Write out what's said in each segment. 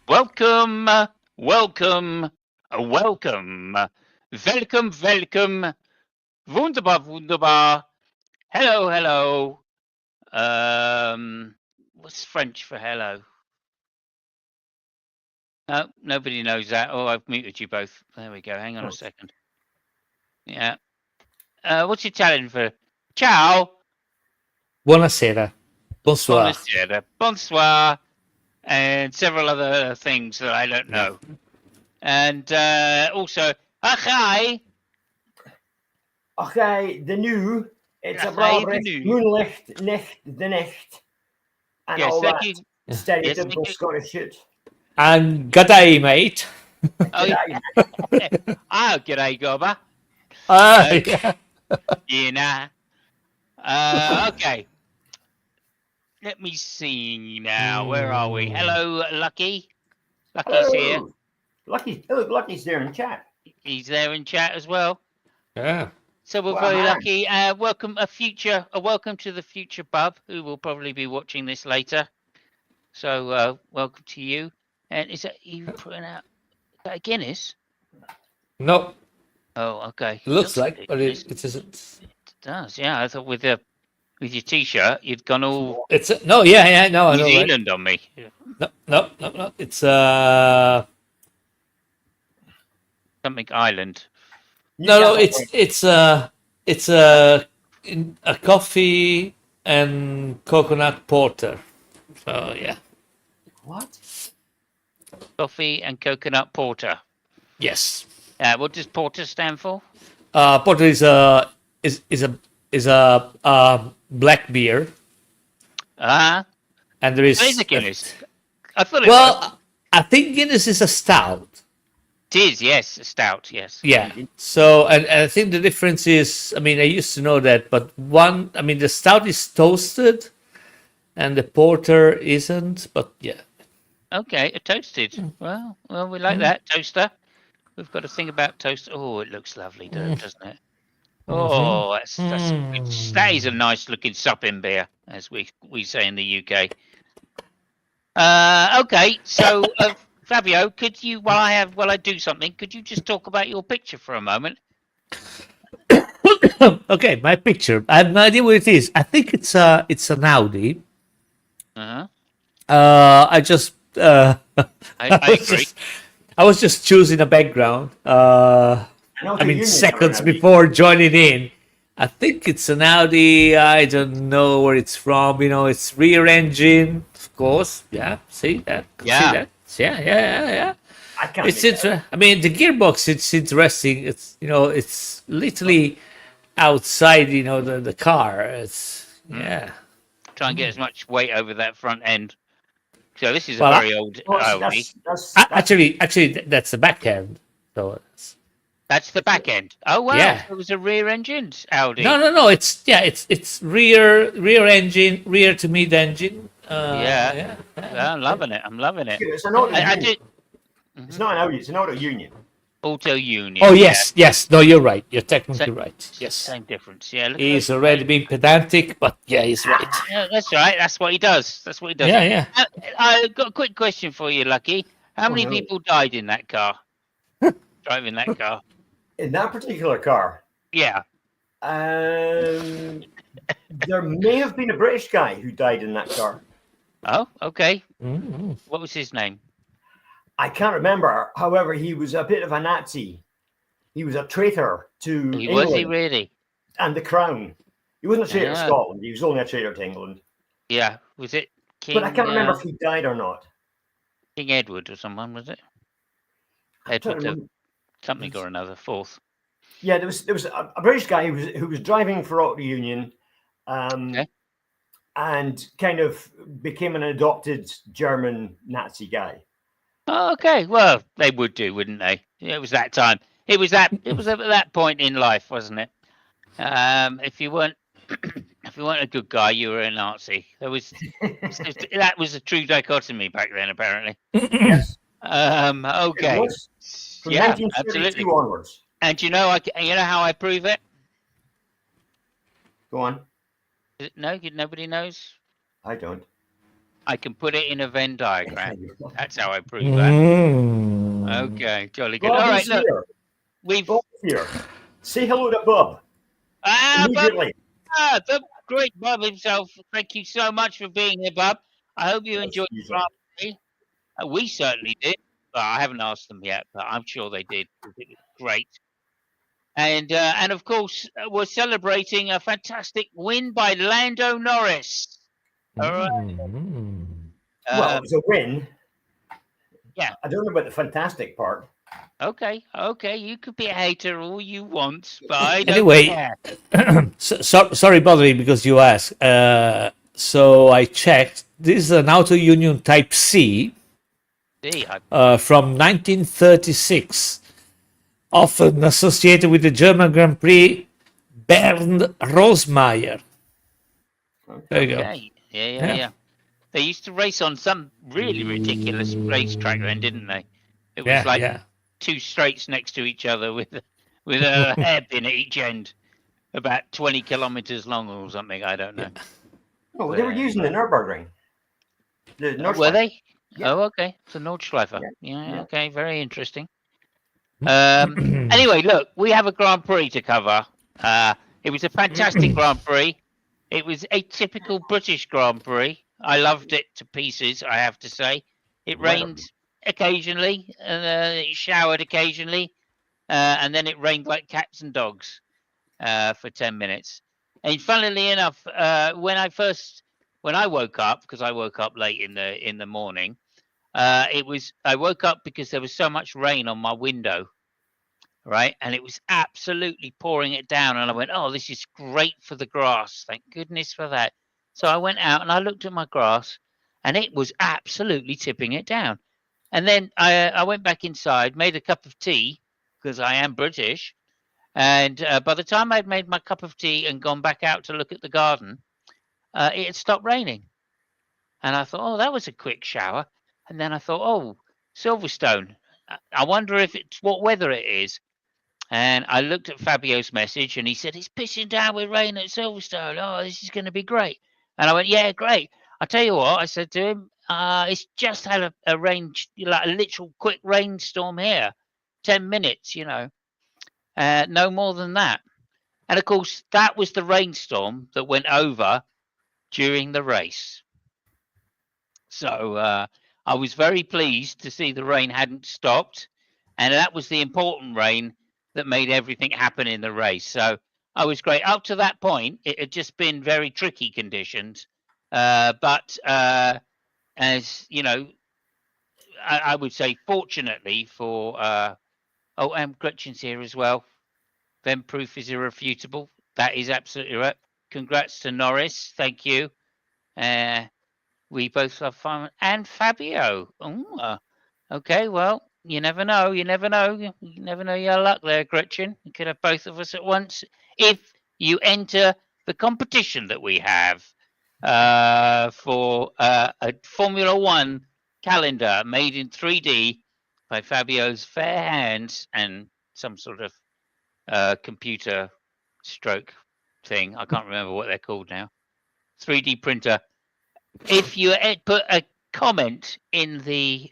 Welcome, welcome, welcome. Welcome, welcome. Wunderbar, wunderbar. Hello, hello. What's French for hello? No, nobody knows that. Oh, I've muted you both. There we go. Hang on a second. Yeah. What's Italian for ciao? Buonasera. Bonsoir. Buonasera. Bonsoir. And several other things that I don't know. And also, hi. Okay, de nu. It's Ja, a broad de nu. moonlicht, nicht, de nicht. And Yes, all thank that you. stereotypical Yes, Scottish shit. And g'day, mate. Oh, yeah. Oh, g'day, Gobber. Yeah. Yeah. Okay. Let me see now. Where are we? Hello, Lucky. Lucky's here. Hello. Look, Lucky's there in chat. He's there in chat as well. Yeah. So we're Well, very man. lucky. Welcome to the future bub, who will probably be watching this later. So welcome to you. And is that you putting out? Is that a Guinness? No, Oh, okay. it looks like, a but Guinness. it isn't. It does. Yeah, I thought with your T-shirt, you'd gone all It's no, yeah, no, I New know, right? Zealand on me. No. It's Something island. no, Newcastle. it's a coffee and coconut porter. So yeah, What? Coffee and coconut porter. yes. What does porter stand for? Porter is a black beer, and there is It is a Guinness. I thought it was. well, I think Guinness is a stout. It is, yes, a stout, yes. Yeah. So, and I think the difference is, I mean, I used to know that, but the stout is toasted and the porter isn't, but yeah. Okay, a toasted. Well, we like that toaster. We've got to think about toast. Oh, it looks lovely, doesn't it? Oh, that is a nice looking supping beer, as we say in the UK. Okay, so Fabio, could you, while I do something, could you just talk about your picture for a moment? Okay, my picture. I have no idea what it is. I think it's an Audi. Uh-huh. I just I agree. I was just choosing a background. Seconds before joining in. I think it's an Audi. I don't know where it's from. You know, it's rear engine, of course. Yeah, see that? Yeah. See that? Yeah. I can't. It's I mean, the gearbox. It's interesting. It's it's literally outside. The car. It's yeah. Try and get as much weight over that front end. So this is Well, a very old Audi. Actually, that's the back end. So That's the back end. Oh wow! Yeah. So it was a rear-engined Audi. no. It's rear engine, rear to mid engine. Yeah. I'm loving it. It's an auto I union. did It's not an Audi. It's an auto union. Auto Union. Oh yes. No, you're right. You're technically right. Yes. Same difference. Yeah. Look He's already been pedantic, but yeah, he's right. Yeah, that's right. That's what he does. Yeah. I've got a quick question for you, Lucky. How many no. people died in that car? Driving that car? In that particular car, Yeah. there may have been a British guy who died in that car. Oh, okay. Mm-hmm. What was his name? I can't remember. However, he was a bit of a Nazi. He was a traitor to Was England he really? and the crown. He wasn't a traitor to Ah. Scotland. He was only a traitor to England. Yeah. Was it King? But I can't remember if he died or not. King Edward or someone, was it? I don't Edward the remember. something or another, fourth. Yeah, there was a British guy who was driving for Auto Union, Okay. and kind of became an adopted German Nazi guy. Oh, okay. Well, they would do, wouldn't they? It was that time. It was at that point in life, wasn't it? If you weren't a good guy, you were a Nazi. That was a true dichotomy back then, apparently. Yes. Okay. It was from Yeah, 1932 absolutely. onwards. And you know how I prove it? Go on. No, nobody knows. I don't. I can put it in a Venn diagram. That's how I prove that. Mm. Okay, jolly good. Bob All right, is look, here. we've Bob's here. Say hello to Bob Bob, immediately. the great Bob himself. Thank you so much for being here, Bob. I hope you enjoyed the Grand Prix. We certainly did. Well, I haven't asked them yet, but I'm sure they did. It was great. And of course, we're celebrating a fantastic win by Lando Norris. All right. Mm. Well, it Um, was a win. yeah. I don't know about the fantastic part. Okay. You could be a hater all you want, but I don't Anyway, care. sorry, Bodley, because you asked. So I checked. This is an Auto Union Type C See, from 1936, often associated with the German Grand Prix Bernd Rosmeier. There you go. okay. Yeah. They used to race on some really ridiculous racetrack then, didn't they? It was like Yeah. two straights next to each other with a hairpin at each end, about 20 kilometers long or something. I don't know. Oh, they were using the Nürburgring. The Were Nordschleife. they? Yeah. Oh, okay. It's a Nordschleifer. Yeah. Yeah. Okay. Very interesting. Anyway, look, we have a Grand Prix to cover. It was a fantastic Grand Prix. It was a typical British Grand Prix. I loved it to pieces, I have to say. It rained occasionally, it showered occasionally, and then it rained like cats and dogs for 10 minutes. And funnily enough, when I woke up, because I woke up late in the morning, I woke up because there was so much rain on my window, right? And it was absolutely pouring it down. And I went, oh, this is great for the grass. Thank goodness for that. So I went out and I looked at my grass and it was absolutely tipping it down. And then I went back inside, made a cup of tea because I am British. And by the time I'd made my cup of tea and gone back out to look at the garden, it had stopped raining. And I thought, oh, that was a quick shower. And then I thought, oh, Silverstone. I wonder if it's what weather it is. And I looked at Fabio's message and he said, it's pissing down with rain at Silverstone. Oh, this is going to be great. And I went, yeah, great. I tell you what, I said to him, it's just had a rain, like a literal quick rainstorm here. 10 minutes, no more than that. And of course, that was the rainstorm that went over during the race. So I was very pleased to see the rain hadn't stopped. And that was the important rain that made everything happen in the race. So I was great. Up to that point, it had just been very tricky conditions. But as you know, I would say, fortunately for, Gretchen's here as well. Then proof is irrefutable. That is absolutely right. Congrats to Norris. Thank you. We both have fun. And Fabio. Ooh, okay, well, you never know. You never know. You never know your luck there, Gretchen. You could have both of us at once if you enter the competition that we have for a Formula One calendar made in 3D by Fabio's fair hands and some sort of computer stroke thing. I can't remember what they're called now. 3D printer. If you put a comment in the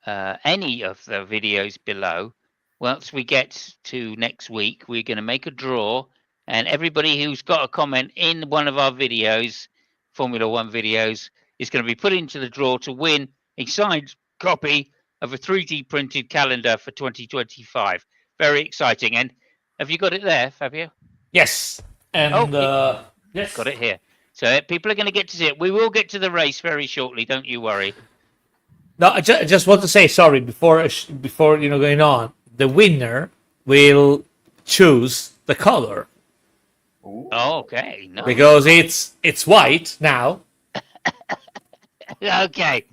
any of the videos below, once we get to next week, we're going to make a draw, and everybody who's got a comment in one of our videos, Formula One videos, is going to be put into the draw to win a signed copy of a 3D printed calendar for 2025. Very exciting. And have you got it there, Fabio? Yes. And yes. Got it here. So people are going to get to see it. We will get to the race very shortly. Don't you worry. No, I just want to say sorry before going on. The winner will choose the color. Oh, okay. Nice. Because it's white now. Okay.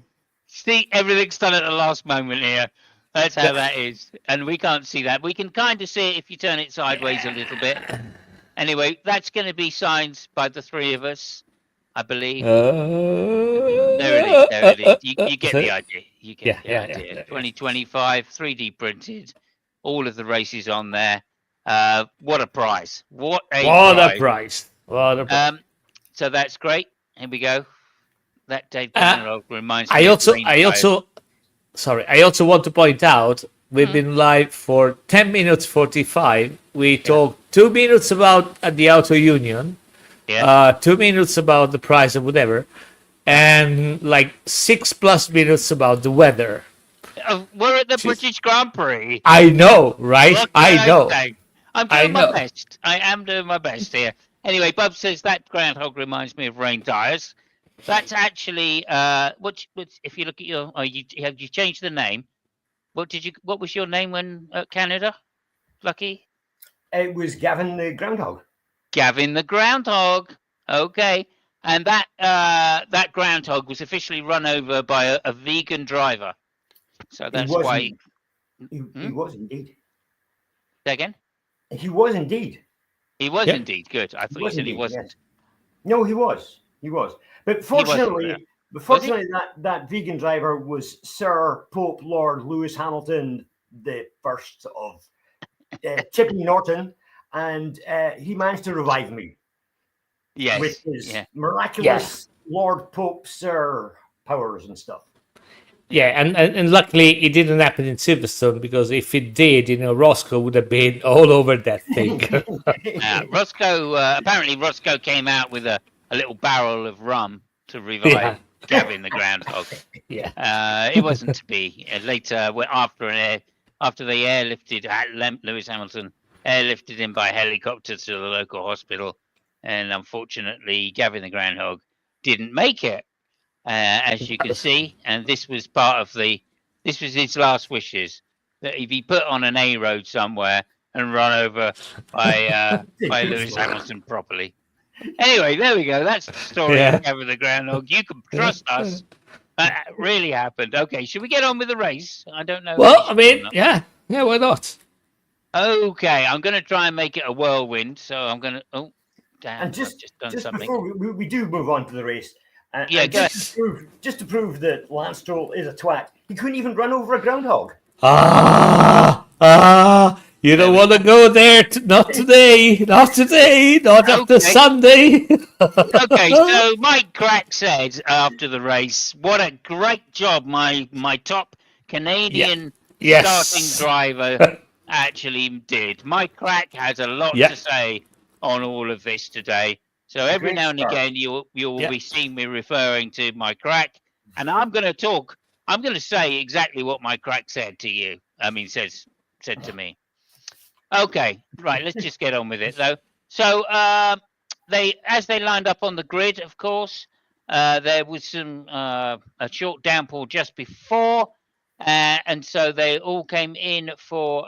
See, everything's done at the last moment here. That's how that is. And we can't see that. We can kind of see it if you turn it sideways a little bit. Anyway, that's going to be signed by the three of us, I believe. There it is. You get the idea. You get the idea. 2025, 3D printed, all of the races on there. What a prize. What a prize. What a prize. So that's great. Here we go. That Dave Groundhog reminds I me of also, rain I tires. also, sorry, I also want to point out we've been live for 10 minutes 45. We talked 2 minutes about the auto union, Yeah. 2 minutes about the price of whatever, and like 6+ minutes about the weather. We're at the Jeez. British Grand Prix. I know, right? What I can I know. say? I'm I doing my know. best. I am doing my best here. Anyway, Bob says that groundhog reminds me of rain tires. That's actually if you look at your have you changed the name? What was your name when at Canada? Lucky? It was Gavin the groundhog. Gavin the groundhog. Okay. And that groundhog was officially run over by a vegan driver. So He that's why wasn't. He was indeed. Say again? He was indeed. He was Yep. indeed good. I He thought you was said he indeed. wasn't. Yes. No, he was. He was. But He wasn't. fortunately, that vegan driver was Sir Pope Lord Lewis Hamilton, the first of Chippy Norton, and he managed to revive me Yes. with his Yeah. miraculous Lord Pope Sir powers and stuff. Yeah, and luckily it didn't happen in Silverstone, because if it did, Roscoe would have been all over that thing. Roscoe. Apparently, Roscoe came out with a little barrel of rum to revive Yeah. Gavin the groundhog. Yeah. It wasn't to be. Later, after they airlifted Lewis Hamilton, airlifted him by helicopter to the local hospital, and unfortunately, Gavin the groundhog didn't make it, as you can see. And this was his last wishes, that if he put on an A road somewhere and run over by Lewis Hamilton properly. Anyway, there we go. That's the story Yeah. of Gavin the groundhog. You can trust us. That really happened. Okay, should we get on with the race? I don't know. Well, I mean, yeah, why not? Okay, I'm going to try and make it a whirlwind. So I'm going to. Oh, damn! And I've just done just something. before we do move on to the race, Yeah, and go just to prove that Lance Stroll is a twat, he couldn't even run over a groundhog. You don't want to go there. Not today. Not today. Not after Okay. Sunday. Okay, so Mike Crack said after the race, "What a great job my top Canadian Yes. starting driver actually did." Mike Crack has a lot Yeah. to say on all of this today. So every Great now and start. again, you will Yeah. be seeing me referring to Mike Crack, and I'm going to talk. I'm going to say exactly what Mike Crack said to you. I mean, said to me. Okay, right. Let's just get on with it, though. So as they lined up on the grid, of course, there was a short downpour just before, and so they all came in for.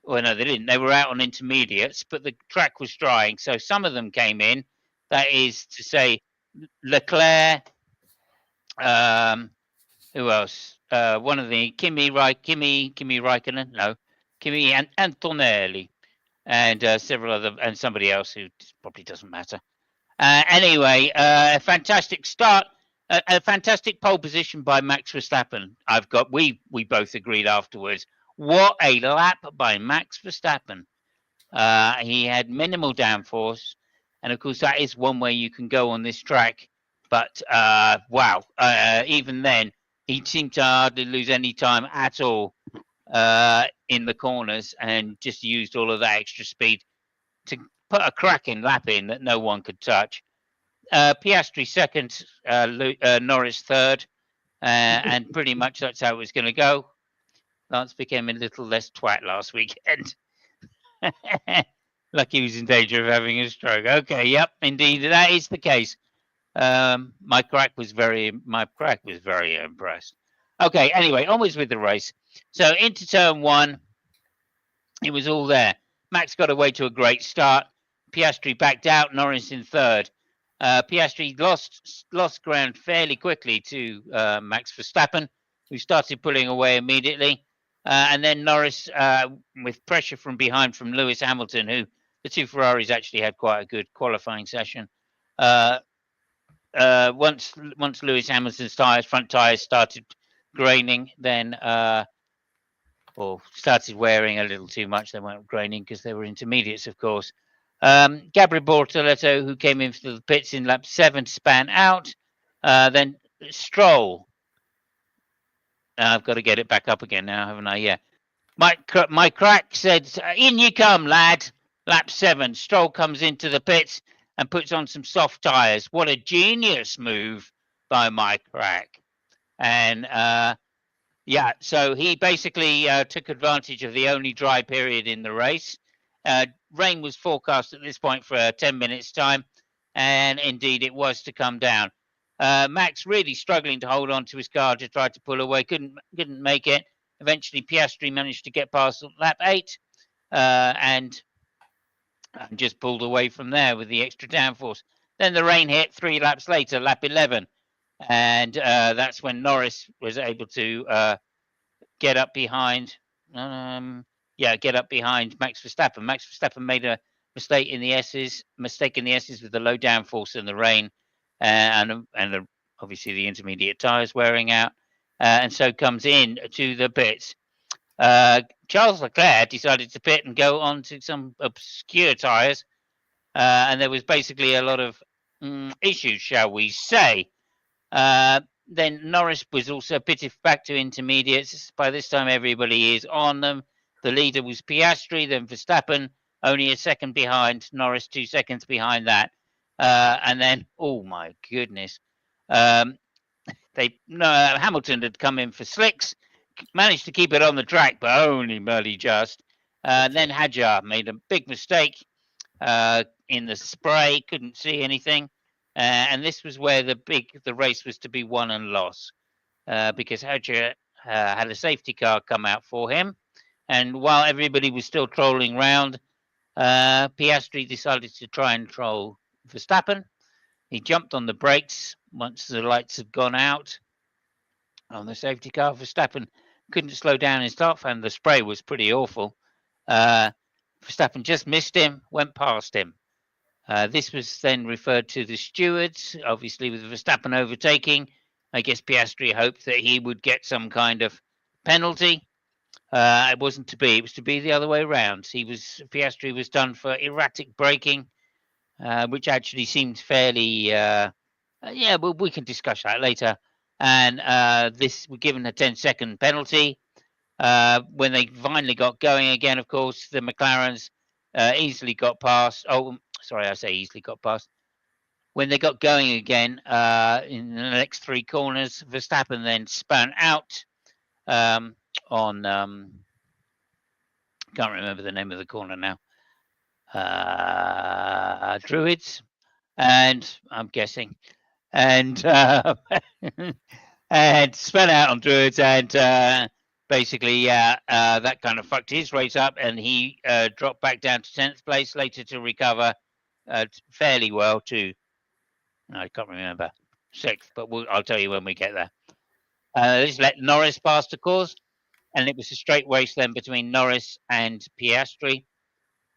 Well, no, they didn't. They were out on intermediates, but the track was drying, so some of them came in. That is to say, Leclerc. Who else? One of the Kimi Raikkonen. No, Kimi Antonelli, and several other, and somebody else who probably doesn't matter. Anyway, a fantastic start, a fantastic pole position by Max Verstappen. We both agreed afterwards. What a lap by Max Verstappen! He had minimal downforce, and of course that is one way you can go on this track. But wow, even then he seemed to hardly lose any time at all in the corners, and just used all of that extra speed to put a cracking lap in that no one could touch. Piastri second, Norris third, and pretty much that's how it was going to go. Lance became a little less twat last weekend. Like he was in danger of having a stroke. Okay, yep, indeed, that is the case. My crack was very impressed. Okay, anyway, onwards with the race. So into turn one, it was all there. Max got away to a great start. Piastri backed out. Norris in third. Piastri lost ground fairly quickly to Max Verstappen, who started pulling away immediately. And then Norris, with pressure from behind from Lewis Hamilton, who the two Ferraris actually had quite a good qualifying session. Once Lewis Hamilton's front tires started graining, then or started wearing a little too much. They weren't graining because they were intermediates, of course. Gabriel Bortoleto, who came into the pits in lap 7, span out. Then Stroll. I've got to get it back up again now, haven't I? Yeah. My crack said, "In you come, lad." Lap 7. Stroll comes into the pits and puts on some soft tyres. What a genius move by my crack. And yeah, so he basically took advantage of the only dry period in the race. Rain was forecast at this point for 10 minutes' time, and indeed it was to come down. Max really struggling to hold on to his car to try to pull away, couldn't make it. Eventually, Piastri managed to get past lap 8 and just pulled away from there with the extra downforce. Then the rain hit 3 laps later, lap 11, and that's when Norris was able to get up behind. Get up behind Max Verstappen. Max Verstappen made a mistake in the S's with the low downforce in the rain, obviously the intermediate tyres wearing out, and so comes in to the pits. Charles Leclerc decided to pit and go on to some obscure tyres, and there was basically a lot of issues, shall we say. Then Norris was also pitted back to intermediates. By this time, everybody is on them. The leader was Piastri, then Verstappen, only a second behind Norris, 2 seconds behind that. And then, oh my goodness, Hamilton had come in for slicks, managed to keep it on the track, but only barely just. Then Hadjar made a big mistake in the spray, couldn't see anything. And this was where the race was to be won and lost, because Hadjar had a safety car come out for him. And while everybody was still trolling round, Piastri decided to try and troll Verstappen. He jumped on the brakes once the lights had gone out on the safety car. Verstappen couldn't slow down his stuff, and the spray was pretty awful. Verstappen just missed him, went past him. This was then referred to the stewards, obviously with Verstappen overtaking. I guess Piastri hoped that he would get some kind of penalty. It wasn't to be. It was to be the other way around. Piastri was done for erratic braking, which actually seemed fairly. Well, we can discuss that later. And this was given a 10-second penalty. When they finally got going again, of course, the McLarens easily got past. Oh, sorry, I say easily got past. When they got going again in the next 3 corners, Verstappen then spun out on can't remember the name of the corner now. Druids, and I'm guessing, and and spun out on Druids, and basically, that kind of fucked his race up, and he dropped back down to 10th place, later to recover fairly well to, I can't remember, 6th, but I'll tell you when we get there. This let Norris pass the course, and it was a straight race then between Norris and Piastri.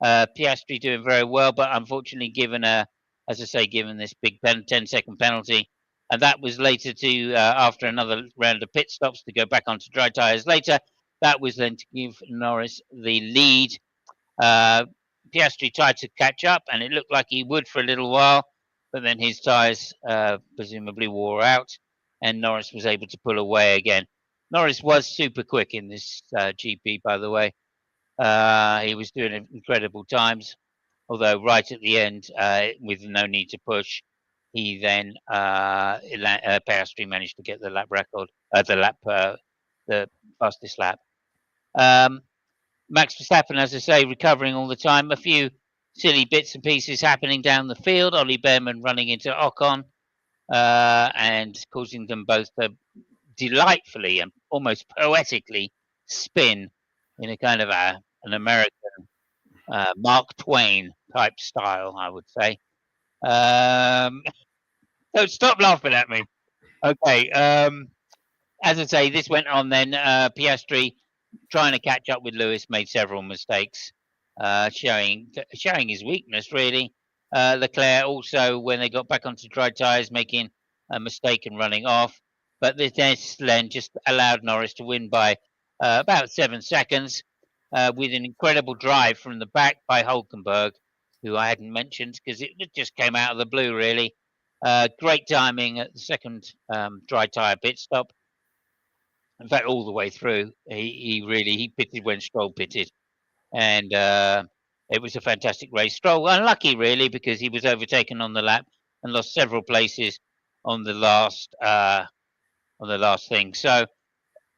Piastri doing very well, but unfortunately given this big 10-second penalty, and that was later to after another round of pit stops to go back onto dry tyres later. That was then to give Norris the lead. Piastri tried to catch up, and it looked like he would for a little while, but then his tyres presumably wore out, and Norris was able to pull away again. Norris was super quick in this GP, by the way. He was doing incredible times, although right at the end, with no need to push, he then Piastri managed to get the lap record, the fastest lap. Max Verstappen, as I say, recovering all the time. A few silly bits and pieces happening down the field. Ollie Behrman running into Ocon and causing them both to delightfully and almost poetically spin in a kind of an American Mark Twain type style, I would say. So stop laughing at me. Okay. As I say, this went on then. Piastri, trying to catch up with Lewis, made several mistakes, showing his weakness, really. Leclerc also, when they got back onto dry tyres, making a mistake and running off. But this then just allowed Norris to win by about 7 seconds with an incredible drive from the back by Hulkenberg, who I hadn't mentioned because it just came out of the blue, really. Great timing at the second dry tyre pit stop. In fact, all the way through, he pitted when Stroll pitted, and it was a fantastic race. Stroll unlucky really because he was overtaken on the lap and lost several places on the last thing. So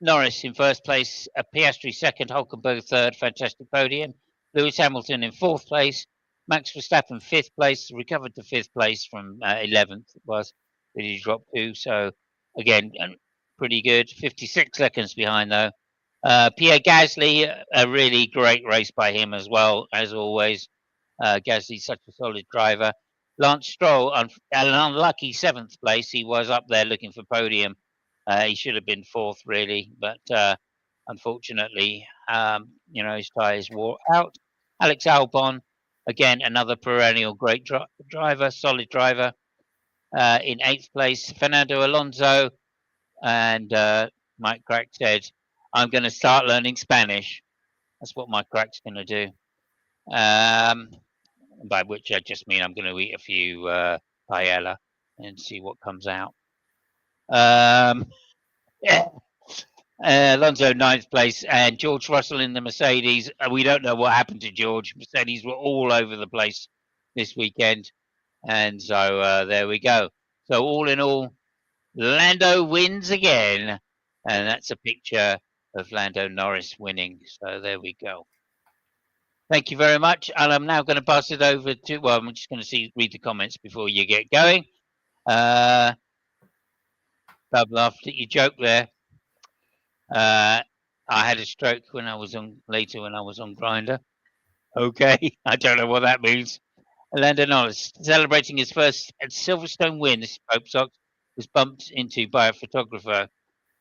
Norris in first place, Piastri second, Hulkenberg third, fantastic podium. Lewis Hamilton in fourth place, Max Verstappen fifth place, recovered to fifth place from 11th it was, but he dropped two. So again, pretty good. 56 seconds behind though. Pierre Gasly, a really great race by him as well as always. Gasly's such a solid driver. Lance Stroll, an unlucky seventh place. He was up there looking for podium. He should have been fourth, really, but unfortunately, his tyres wore out. Alex Albon, again, another perennial great driver, solid driver, in eighth place. Fernando Alonso, and Mike Crack said, "I'm going to start learning Spanish." That's what Mike Crack's going to do. By which I just mean I'm going to eat a few paella and see what comes out. Yeah. Alonso ninth place, and George Russell in the Mercedes. We don't know what happened to George. Mercedes were all over the place this weekend, and so there we go. So all in all, Lando wins again, and that's a picture of Lando Norris winning. So there we go. Thank you very much, and I'm now going to pass it over to. Well, I'm just going to read the comments before you get going. Bob laughed at your joke there. I had a stroke when I was on Grinder. Okay, I don't know what that means. Lando Norris celebrating his first at Silverstone win. This Pope Sox was bumped into by a photographer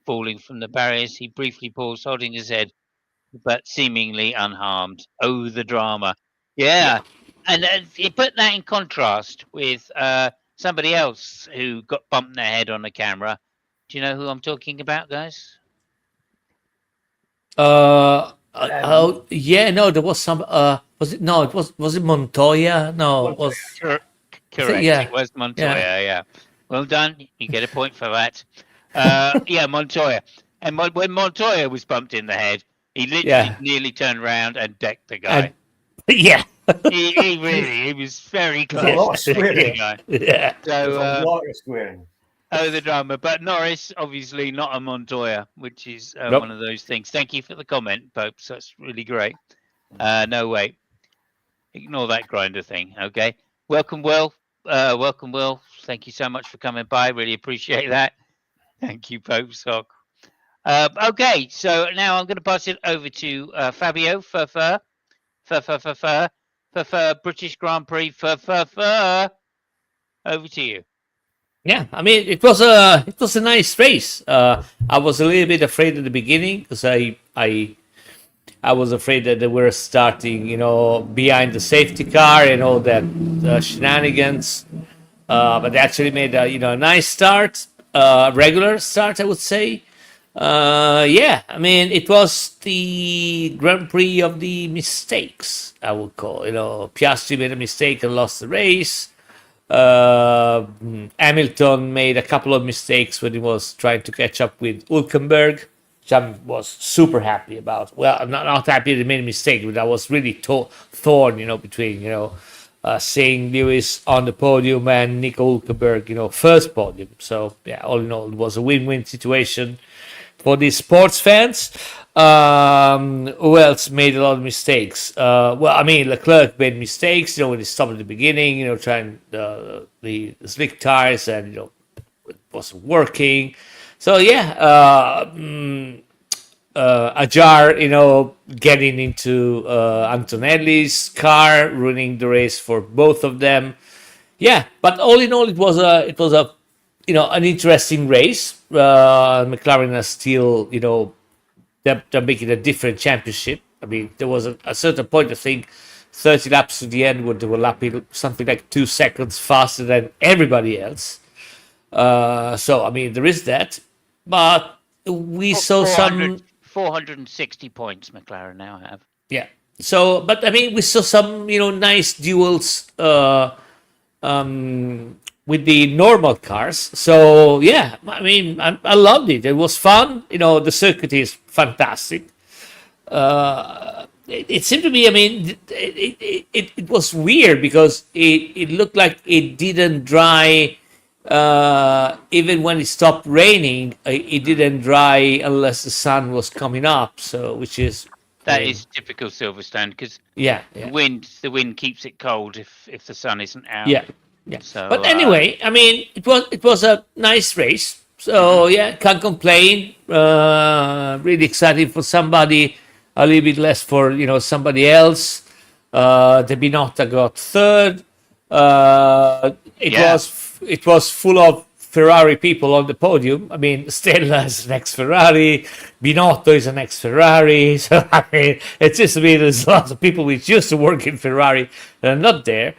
falling from the barriers. He briefly paused, holding his head, but seemingly unharmed. Oh, the drama! Yeah, and you put that in contrast with somebody else who got bumped in their head on the camera. Do you know who I'm talking about, guys? Yeah, no, there was some. Was it? No, was it Montoya? No, it was. Correct. Yeah. It was Montoya. Yeah. Well done. You get a point for that. Yeah, Montoya. And when Montoya was bumped in the head, he literally nearly turned around and decked the guy. Yeah. he was very close. A lot of swearing. Yeah. So, a lot of swearing. Oh, the drama. But Norris, obviously not a Montoya, which is one of those things. Thank you for the comment, Popes. That's really great. No way. Ignore that Grinder thing, okay? Welcome, Will. Welcome, Will. Thank you so much for coming by. Really appreciate that. Thank you, Pope Sock. Okay, so now I'm going to pass it over to Fabio for British Grand Prix over to you. Yeah, I mean it was a nice race. I was a little bit afraid at the beginning because I was afraid that they were starting, behind the safety car and all that shenanigans. But they actually made a nice start, regular start, I would say. Yeah, I mean it was the Grand Prix of the mistakes, I would call. Piastri made a mistake and lost the race. Hamilton made a couple of mistakes when he was trying to catch up with Hulkenberg, which I was super happy about. Well, not happy that he made a mistake, but I was really torn, between, seeing Lewis on the podium and Nico Hulkenberg, first podium. So, yeah, all in all, it was a win-win situation for these sports fans. Who else made a lot of mistakes? Leclerc made mistakes, when he stopped at the beginning, trying the slick tires and, it wasn't working. So, yeah, Ajar, getting into Antonelli's car, ruining the race for both of them. Yeah, but all in all, it was a an interesting race. McLaren is still, they're making a different championship. I mean, there was a certain point, I think, 30 laps to the end, where they were lapping something like 2 seconds faster than everybody else. So, I mean, there is that. But we saw some 460 points McLaren now have. Yeah. So, but I mean, we saw some, nice duels with the normal cars. So yeah, I mean, I loved it. It was fun. The circuit is fantastic. It seemed to me, I mean, it was weird because it looked like it didn't dry. Even when it stopped raining, it didn't dry unless the sun was coming up. So, which is, That is typical Silverstone because yeah, the yeah, wind keeps it cold if the sun isn't out. yeah, yeah. So, But anyway, I mean, it was a nice race. So yeah, can't complain. Really exciting for somebody, a little bit less for somebody else. The Binotto got third. It Yeah. was full of Ferrari people on the podium. I mean, Stella is an ex-Ferrari, Binotto is an ex-Ferrari. So I mean, it's just, I mean, there's lots of people which used to work in Ferrari that are not there.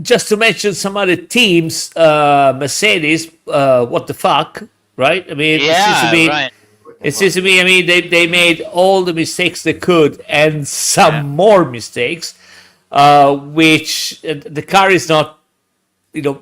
Just to mention some other teams, Mercedes, what the fuck, right? I mean, yeah, right. it seems to me, I mean, they made all the mistakes they could and some more mistakes, which the car is not,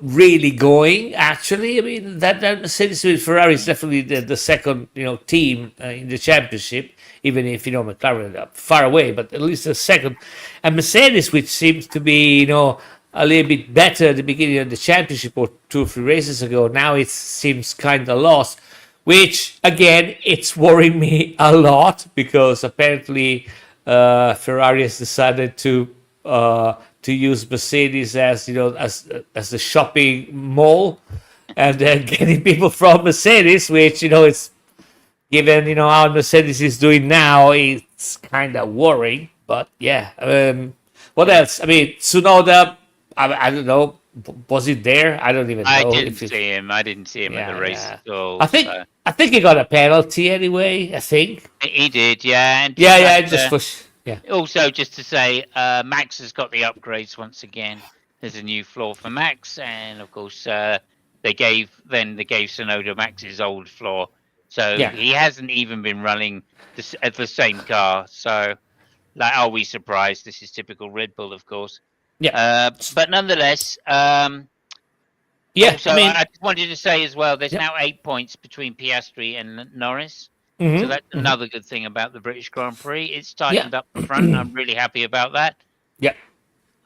really going. Actually, I mean, that Mercedes with Ferrari is definitely the second, team in the championship. Even if McLaren are far away, but at least the second, and Mercedes, which seems to be a little bit better at the beginning of the championship or 2 or 3 races ago, now it seems kind of lost. Which again, it's worrying me a lot because apparently Ferrari has decided to use Mercedes as as the shopping mall, and then getting people from Mercedes, which it's given how Mercedes is doing now, it's kind of worrying. But yeah, what else? I mean, Tsunoda, I don't know. Was it there? I don't even know. I didn't see him. I didn't see him at the race at all. I think he got a penalty anyway. I think He did, yeah. And yeah. Just for yeah. Also, just to say, Max has got the upgrades once again. There's a new floor for Max, and of course, they gave Tsunoda Max's old floor, so he hasn't even been running the same car. So, like, are we surprised? This is typical Red Bull, of course. Yeah. But nonetheless, yeah. So I just wanted to say as well, there's now 8 points between Piastri and Norris. So that's another good thing about the British Grand Prix. It's tightened up the front. I'm really happy about that. Yeah.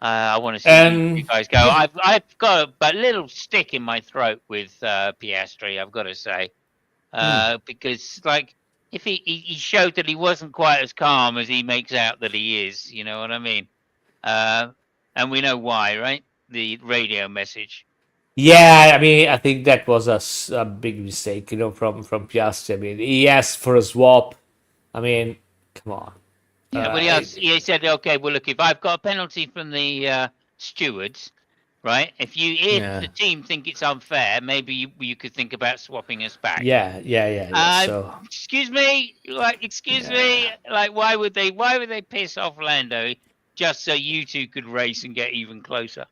I want to see you guys go. I've got a little stick in my throat with Piastri, I've got to say. Because, like, if he showed that he wasn't quite as calm as he makes out that he is, you know what I mean? And we know why, right? The radio message. Yeah, I mean, I think that was a big mistake, from Piastri. I mean, he asked for a swap. I mean, come on. Yeah, well, he said, okay, well, look, if I've got a penalty from the stewards, right? If the team think it's unfair, maybe you could think about swapping us back. Yeah. So, excuse me, like, why would they piss off Lando just so you two could race and get even closer?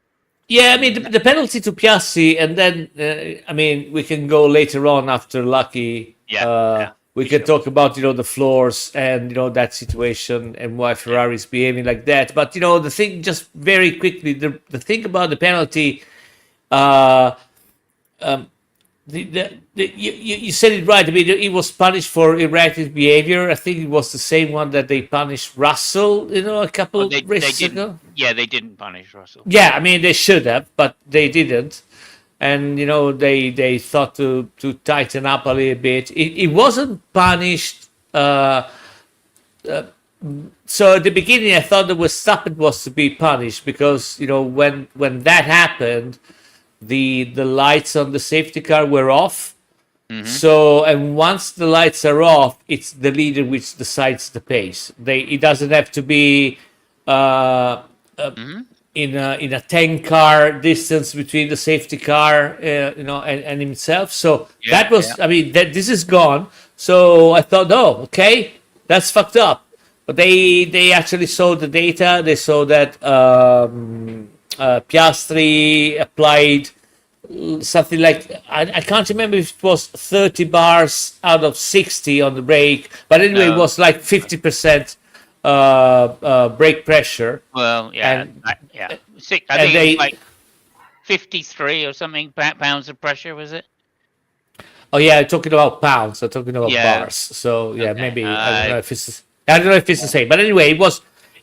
Yeah, I mean, the penalty to Piastri, and then, I mean, we can go later on after Lucky. We can talk about, the floors and, that situation and why Ferrari is behaving like that. But, the thing, just very quickly, the thing about the penalty, you said it right. I mean, he was punished for erratic behavior. I think it was the same one that they punished Russell, a couple races ago. Yeah, they didn't punish Russell. Yeah, I mean, they should have, but they didn't. And, they thought to tighten up a little bit. It wasn't punished. So at the beginning, I thought that Verstappen was to be punished because, when that happened, the lights on the safety car were off. So, and once the lights are off, it's the leader which decides the pace. It doesn't have to be in a 10-car distance between the safety car, and himself. So that was, I mean, this is gone. So I thought, oh, okay, that's fucked up. But they actually saw the data. They saw that Piastri applied something like, I can't remember if it was 30 bars out of 60 on the brake, but anyway, it was like 50% brake pressure. Well, yeah, I and think it was they like 53 or something pounds of pressure, was it? Oh yeah, talking about pounds. I'm talking about Yeah. bars. So yeah, Okay. maybe I don't know if it's the same. But anyway,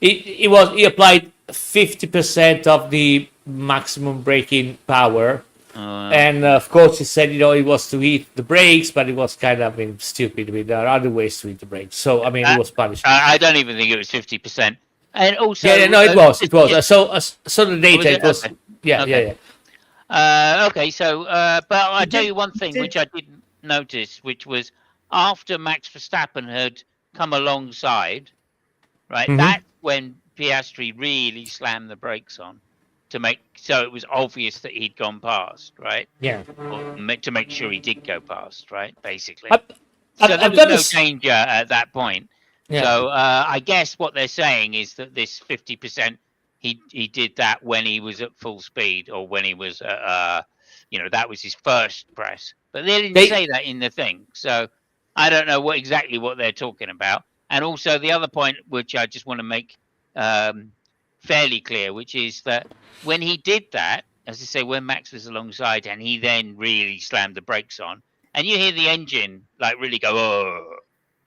he applied 50% of the maximum braking power, Uh, and of course he said it was to hit the brakes, but it was kind of stupid. I mean, there are other ways to hit the brakes. So I mean, he I, was punished. I don't even think it was 50%. And Yeah, yeah, also, no, it was, it was. just So the was data, it? it was. Okay. Yeah, yeah, Okay. yeah. Okay. So, but I He tell did. you one He thing did. which I didn't notice, which was after Max Verstappen had come alongside, right? Hmm. That's when Piastri really slammed the brakes on to make so it was obvious that he'd gone past, right? Yeah. Or to make sure he did go past, right? Basically. I, So there I've was got to. no danger at that point. Yeah. So I guess what they're saying is that this 50%, he did that when he was at full speed or when he was, that was his first press. But they didn't They say that in the thing. So I don't know exactly what they're talking about. And also the other point, which I just want to make um, fairly clear, which is that when he did that, as I say, when Max was alongside and he then really slammed the brakes on, and you hear the engine like really go oh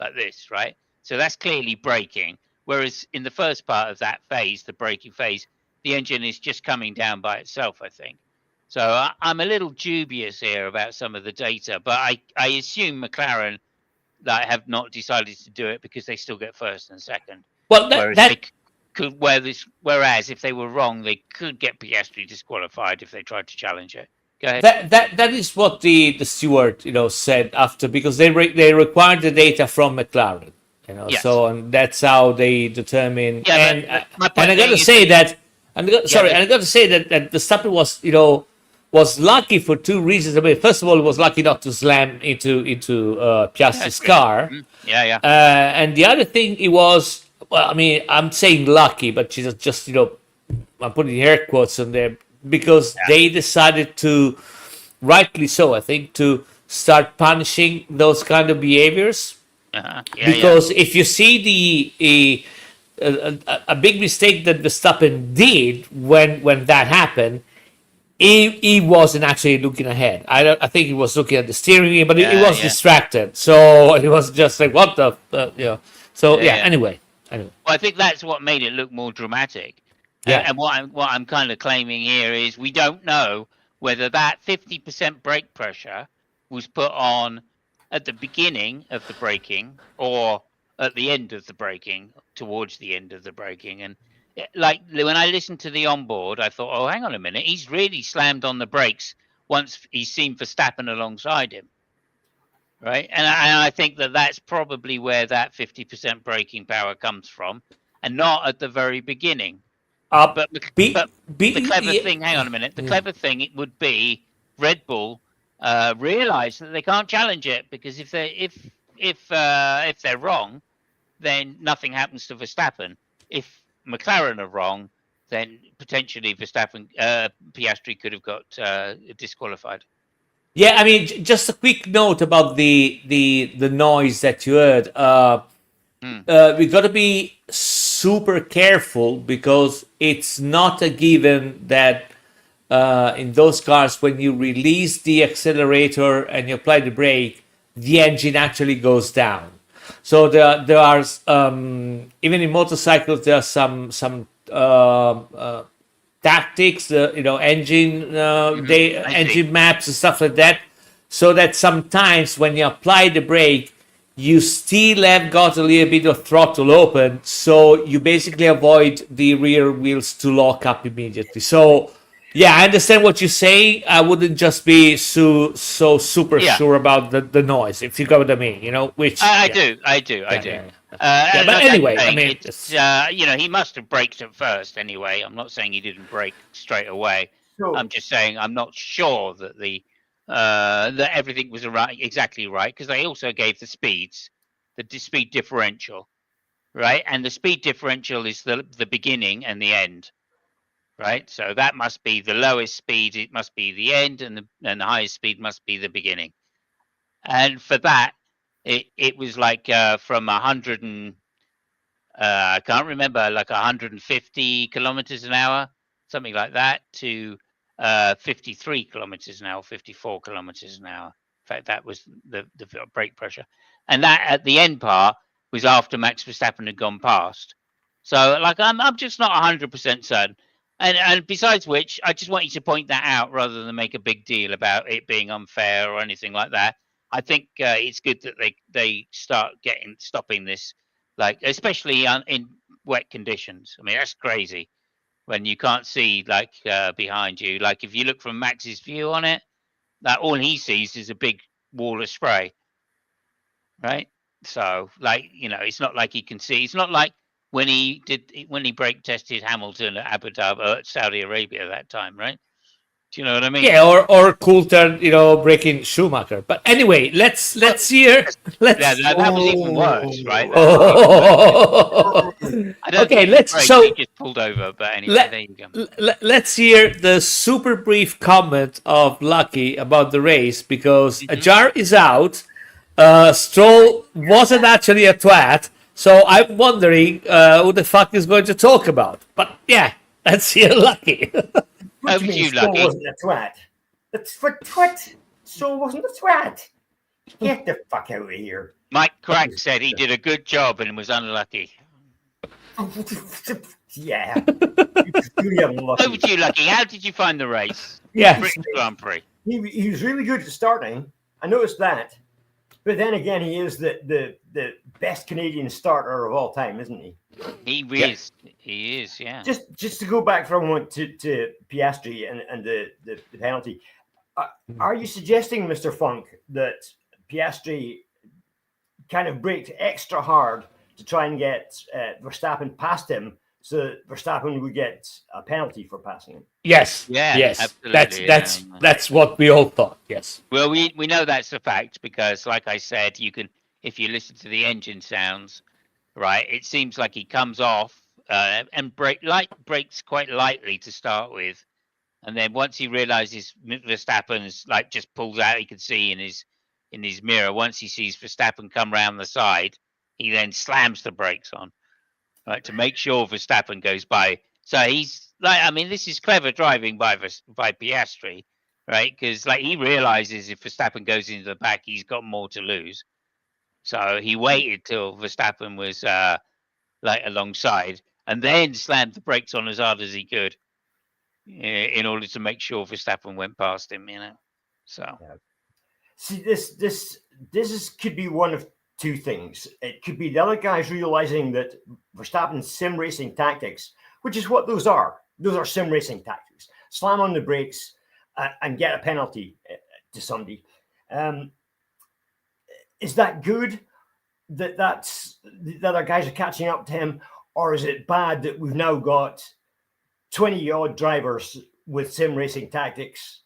like this, right? So that's clearly braking. Whereas in the first part of that phase, the braking phase, the engine is just coming down by itself, I think. So I'm a little dubious here about some of the data, but I assume McLaren have not decided to do it because they still get first and second. well Whereas that they could, whereas if they were wrong, they could get Piastri disqualified if they tried to challenge it. Go ahead. that is what the steward said after, because they required the data from McLaren, Yes. so, and that's how they determine. Yeah, but my And point I got to being is say that that yeah, sorry, and I got to say that the Verstappen was lucky for two reasons. I mean, first of all, he was lucky not to slam into Piastri's car, yeah, yeah. and the other thing, it was, well, I mean, I'm saying lucky, but she's just I'm putting air quotes on there, because they decided to, rightly so, I think, to start punishing those kind of behaviors. Yeah, yeah. Because if you see a big mistake that Verstappen did when that happened, he wasn't actually looking ahead. I think he was looking at the steering wheel, but he Yeah, was yeah, distracted. So he was just like, "What the?" So yeah, yeah. yeah. Anyway. Well, I think that's what made it look more dramatic. Yeah. And what I'm kind of claiming here is we don't know whether that 50% brake pressure was put on at the beginning of the braking or at the end of the braking, towards the end of the braking. And like when I listened to the onboard, I thought, oh, hang on a minute, he's really slammed on the brakes once he's seen Verstappen alongside him. Right, and I think that that's probably where that 50% braking power comes from, and not at the very beginning. Uh, But be but the be clever yeah, thing, hang on a minute, the yeah. clever thing it would be Red Bull realize that they can't challenge it, because if they're wrong, then nothing happens to Verstappen. If McLaren are wrong, then potentially Piastri could have got disqualified. Yeah, I mean, just a quick note about the noise that you heard. Hmm. We got to be super careful, because it's not a given that in those cars, when you release the accelerator and you apply the brake, the engine actually goes down. So there are even in motorcycles, there are some tactics, I see. engine maps and stuff like that, so that sometimes when you apply the brake, you still have got a little bit of throttle open, so you basically avoid the rear wheels to lock up immediately. So yeah, I understand what you're saying. I wouldn't just be so super Yeah. sure about the noise, if you got what I mean. Which I yeah, do, I do, I yeah, do. yeah, yeah. Yeah, And but like I'm anyway, I saying, mean, it's he must have braked at first anyway. I'm not saying he didn't brake straight away. I'm So just saying I'm not sure that that everything was exactly right, because they also gave the speeds, speed differential, right? And the speed differential is the beginning and the end, right? So that must be the lowest speed. It must be the end, and the highest speed must be the beginning. And for that, it was like from 100 and I can't remember, like 150 kilometers an hour something like that, to 53 kilometers an hour, 54 kilometers an hour. In fact, that was the brake pressure, and that at the end part was after Max Verstappen had gone past. So, like, I'm just not 100% certain. And besides which, I just want you to point that out rather than make a big deal about it being unfair or anything like that. I think it's good that they start stopping this, like, especially in wet conditions. I mean, that's crazy when you can't see, like, behind you. Like, if you look from Max's view on it, that all he sees is a big wall of spray, right? So, like, it's not like he can see. It's not like when he brake tested Hamilton at Abu Dhabi, Saudi Arabia that time, right? Do you know what I mean? Yeah, or Coulter, breaking Schumacher. But anyway, let's hear. Yeah, Let's. that was even worse, right? That was even Oh. worse. I don't Okay, think let's he so just pulled over, but anyway, let, there you go. let's hear the super brief comment of Lucky about the race because Ajar is out. Stroll wasn't actually a twat, so I'm wondering who the fuck is going to talk about. But yeah, let's hear Lucky. What do Over to you mean you, Stroll Lucky. wasn't a twat? That's for twat. Stroll wasn't a twat. Get the fuck out of here. Mike Crack said he did a good job and was unlucky. Yeah. He's really unlucky. Over to you, Lucky. How did you find the race? Yeah. British Grand Prix. He was really good at starting. I noticed that. But then again, he is the best Canadian starter of all time, isn't he? He is. He is, yeah. Just to go back for a moment to Piastri and the penalty. Are you suggesting, Mr. Funk, that Piastri kind of braked extra hard to try and get Verstappen past him, so that Verstappen would get a penalty for passing him? Yes. Yeah, Yes. absolutely, That's what we all thought. Yes. Well, we know that's a fact because, like I said, you can, if you listen to the engine sounds, right, it seems like he comes off and brakes quite lightly to start with, and then once he realizes Verstappen's, like, just pulls out, he can see in his mirror. Once he sees Verstappen come round the side, he then slams the brakes on, right, to make sure Verstappen goes by. So he's like, I mean, this is clever driving by Piastri, right? Because, like, he realizes if Verstappen goes into the back, he's got more to lose. So he waited till Verstappen was like alongside, and then slammed the brakes on as hard as he could, in order to make sure Verstappen went past him. So See, this could be one of two things. It could be the other guys realizing that Verstappen's sim racing tactics, which is what those are. Those are sim racing tactics. Slam on the brakes and get a penalty to somebody. Is that good that's the other guys are catching up to him, or is it bad that we've now got 20 odd drivers with sim racing tactics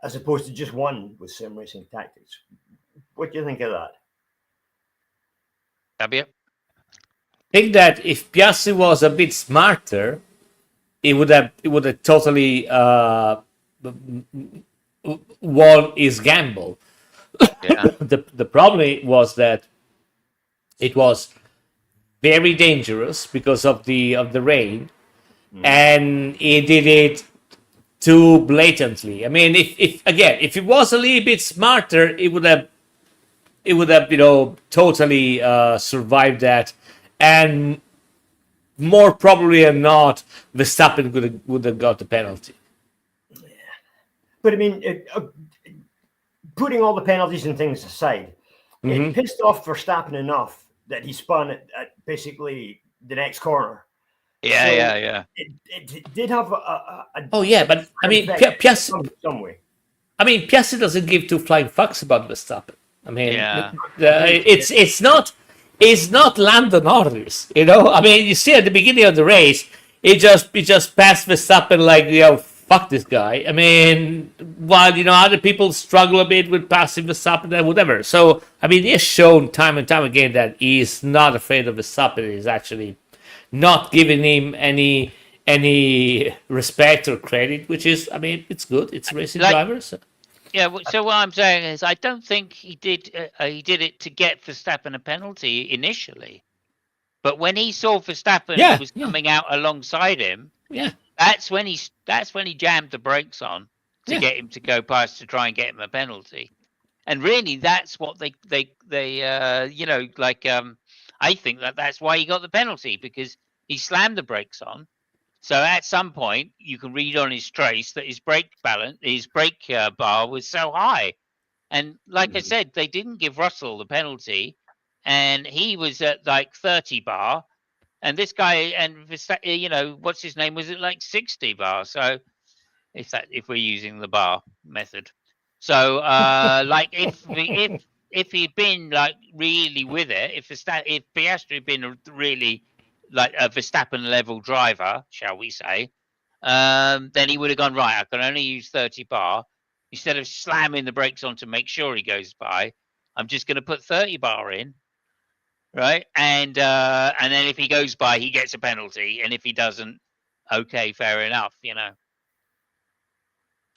as opposed to just one with sim racing tactics? What do you think of that? Fabio? I think that if Piastri was a bit smarter, it would have totally won his gamble. Yeah. The problem was that it was very dangerous because of the rain, and he did it too blatantly. I mean, if it was a little bit smarter, it would have totally survived that, and more probably than not, Verstappen would have got the penalty. But I mean, putting all the penalties and things aside, it pissed off Verstappen enough that he spun at basically the next corner. Yeah. It did have a Oh yeah, but I mean, Piastri. some way. I mean, Piastri doesn't give two flying fucks about Verstappen. I mean, Yeah. it's not Lando Norris. I mean, you see at the beginning of the race, he just passed Verstappen like, fuck this guy. I mean, while other people struggle a bit with passing Verstappen and whatever. So I mean, he has shown time and time again that he's not afraid of Verstappen. He's actually not giving him any respect or credit, which is, I mean, it's good. It's racing drivers. Yeah, so what I'm saying is, I don't think he did it to get Verstappen a penalty initially, but when he saw Verstappen was coming out alongside him, That's when he jammed the brakes on to Yeah. get him to go past to try and get him a penalty. And really, that's what they I think that's why he got the penalty, because he slammed the brakes on. So at some point, you can read on his trace that his brake bar was so high. And like I said, they didn't give Russell the penalty, and he was at like 30 bar, and this guy and what's his name was at like 60 bar. So if we're using the bar method, so like if he'd been like really with it, if Piastri had been a really like a Verstappen level driver, shall we say, then he would have gone, right, I can only use 30 bar. Instead of slamming the brakes on to make sure he goes by, I'm just going to put 30 bar in, right? And then if he goes by, he gets a penalty, and if he doesn't, okay, fair enough,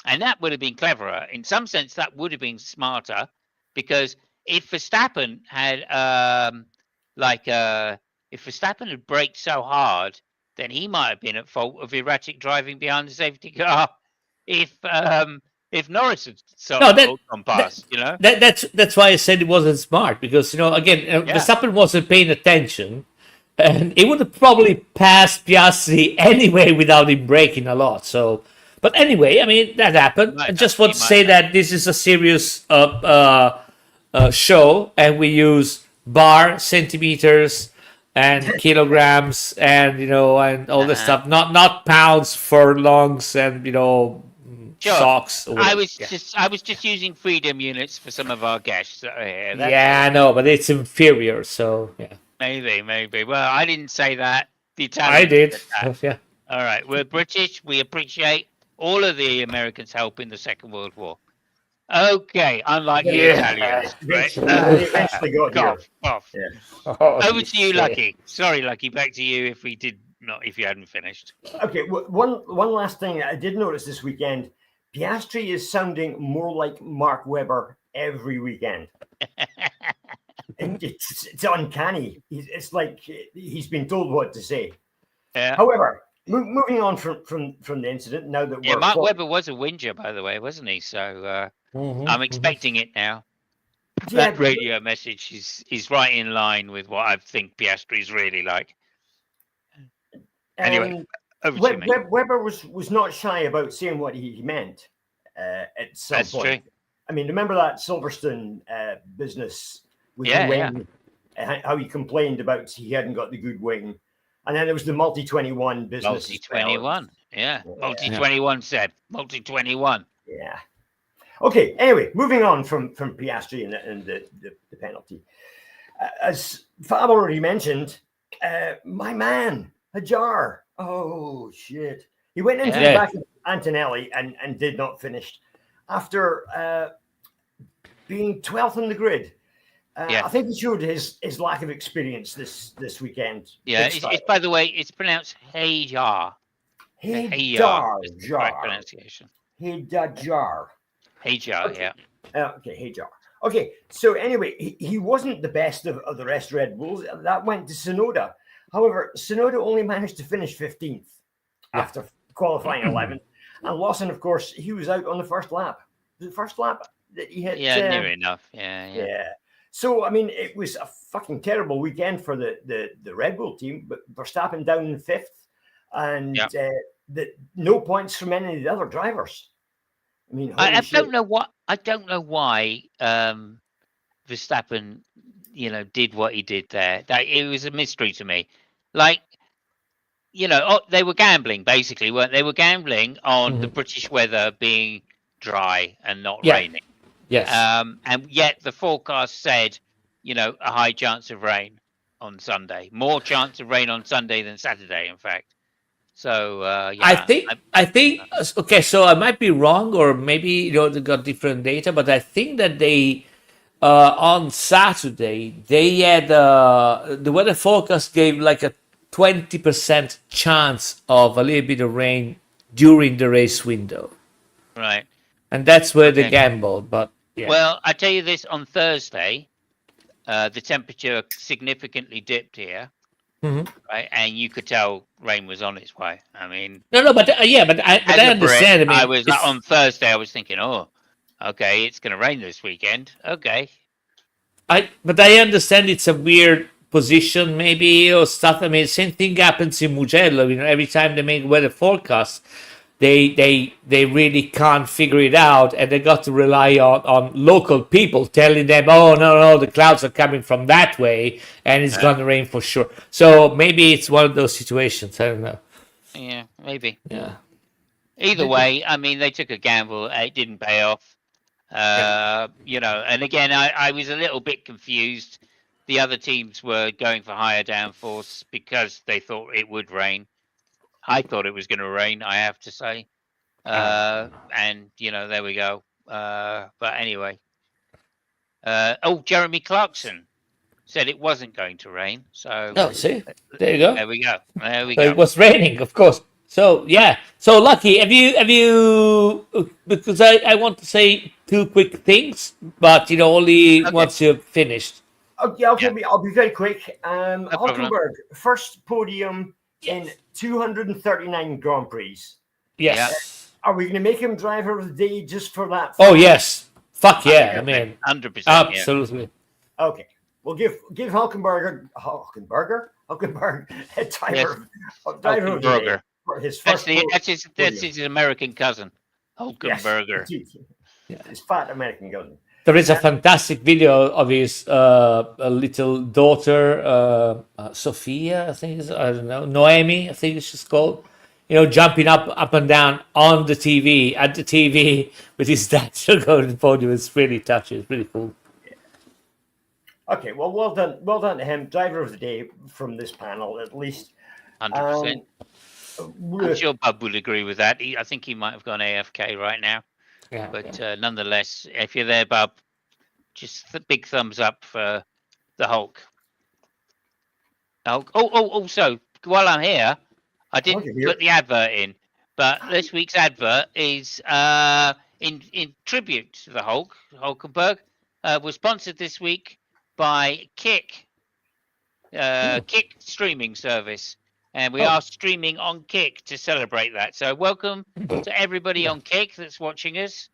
And that would have been cleverer. In some sense, that would have been smarter, because if Verstappen had if Verstappen had braked so hard, then he might have been at fault of erratic driving behind the safety car. If Norris had No, gone that past, that's why I said it wasn't smart, because again, Yeah. Verstappen wasn't paying attention, and it would have probably passed Piastri anyway without him braking a lot. So, but anyway, I mean that happened. I just want to say that this is a serious show, and we use bar, centimeters, and kilograms, and and all this stuff, not pounds, furlongs, and Sure. socks. Or I whatever. was just using freedom units for some of our guests that are here. That's Yeah, I know, but it's inferior, so yeah. maybe. Well, I didn't say that. The I Italians did. said that. Yeah. All right, we're British. We appreciate all of the Americans' help in the Second World War. Okay, unlike the Yeah. Italians. Right? They eventually got here. Cough. Yeah. Over to you, Lucky. Sorry, Lucky. Back to you if you hadn't finished. Okay, one last thing I did notice this weekend. Piastri is sounding more like Mark Webber every weekend. And it's uncanny. It's like he's been told what to say. Yeah. However, moving on from the incident, now that we're Mark Webber was a whinger, by the way, wasn't he? So I'm expecting it now. Yeah, That radio message is right in line with what I think Piastri's really like. Anyway, over to you, mate. Webber was not shy about saying what he meant at some That's point. true. I mean, remember that Silverstone business with Yeah, the wing, how he complained about he hadn't got the good wing, and then there was the multi-21 business. Multi-21, yeah. Multi-21 said. Multi-21. Yeah. Okay. Anyway, moving on from Piastri and the penalty, as Fab already mentioned, my man Hajar. Oh shit! He went into the back of Antonelli and did not finish after being 12th on the grid. I think he showed his lack of experience this weekend. Yeah, it's by the way, it's pronounced Hajar. Hajar. Right pronunciation. Hajar. Hajar, okay. Okay, Hajar. Okay, so anyway, he wasn't the best of the rest of Red Bulls. That went to Tsunoda. However, Tsunoda only managed to finish 15th after qualifying 11th. And Lawson, of course, he was out on the first lap. The first lap that he hit. Yeah, near enough. Yeah. So, I mean, it was a fucking terrible weekend for the Red Bull team, but Verstappen down in 5th and no points from any of the other drivers. I mean, I don't know why Verstappen, did what he did there. It was a mystery to me. Like, they were gambling basically, weren't they? They were gambling on the British weather being dry and not raining. Yes. And yet the forecast said, a high chance of rain on Sunday. More chance of rain on Sunday than Saturday, in fact. So I think okay. So I might be wrong, or maybe they got different data, but I think that they on Saturday they had the weather forecast gave like a 20% chance of a little bit of rain during the race window. Right. And that's where they gambled. But yeah. Well, I tell you this: on Thursday, the temperature significantly dipped here. right? And you could tell rain was on its way. I mean, No, but I as I a Brit, understand. I mean, I was on Thursday. I was thinking, oh, okay, it's going to rain this weekend. Okay, but I understand it's a weird position maybe or stuff. I mean, same thing happens in Mugello. You know, every time they make weather forecasts, they really can't figure it out, and they got to rely on local people telling them, oh no, the clouds are coming from that way, and it's gonna rain for sure. So maybe it's one of those situations. I don't know. yeah, maybe. Yeah. Either way, I mean, they took a gamble. It didn't pay off. You know, and again, I was a little bit confused. The other teams were going for higher downforce because they thought it would rain. I thought it was going to rain, I have to say. And, you know, there we go. But anyway. Jeremy Clarkson said it wasn't going to rain. So, Oh, see, there you go. there we go. There we So go. it was raining, of course. So yeah. So Lucky, have you? Because I want to say two quick things, but you know only once you've finished. Okay, I'll be very quick. problem. Hulkenberg, first podium in 239 Grand Prix. Yes. Are we going to make him driver of the day just for that? Oh yes. Fuck yeah! I mean, 100%. absolutely. Okay, we'll give Hulkenberg a driver of the day Hulkenberger. for his That's, first. that's his American cousin, Hulkenberger. Yes. His fat American cousin. There is a fantastic video of his little daughter, Sophia, I think is, I don't know, Noemi, I think she's called. You know, jumping up and down on the TV, at the TV with his dad going to the podium. It's really touching. It's really cool. Okay, well done to him. Driver of the day from this panel, at least. 100%. I'm sure Bub will agree with that. I think he might have gone AFK right now. Yeah, But nonetheless, if you're there, Bub, just big thumbs up for the Hulk. Also, while I'm here, I didn't put the advert in, but this week's advert is in tribute to the Hulkenberg. Was sponsored this week by Kick, Kick streaming service. And we are streaming on Kick to celebrate that. So welcome to everybody on Kick that's watching us.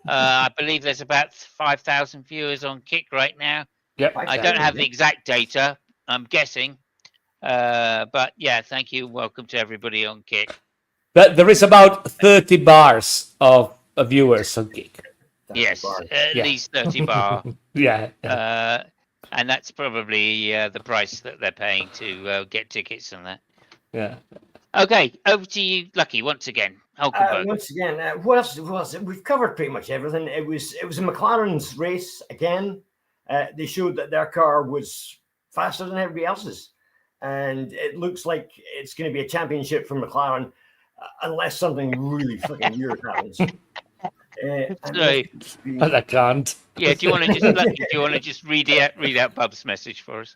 I believe there's about 5,000 viewers on Kick right now. Yep. I don't have the exact data. I'm guessing. But yeah, thank you. Welcome to everybody on Kick. But there is about 30 bars of viewers on Kick. Yes, at least 30 bar. Yeah. And that's probably the price that they're paying to get tickets and that. Yeah. Okay, over to you, Lucky, once again. Hulkenberg. Once again, what else was it? We've covered pretty much everything. It was a McLaren's race again. They showed that their car was faster than everybody else's, and it looks like it's going to be a championship for McLaren unless something really fucking weird happens. Sorry. But I can't. Yeah, do you want to just read out Bub's message for us?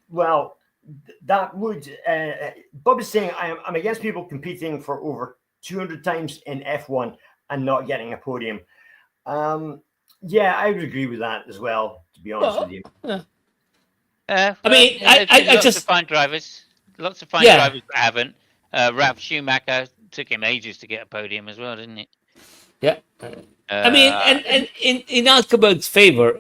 Well, that would Bob is saying I'm against people competing for over 200 times in F1 and not getting a podium. Yeah, I would agree with that as well, to be honest with you. I mean, I lots just of fine drivers, drivers that haven't. Ralph Schumacher took him ages to get a podium as well, didn't it? Yeah. I mean, and in Hulkenberg's favor,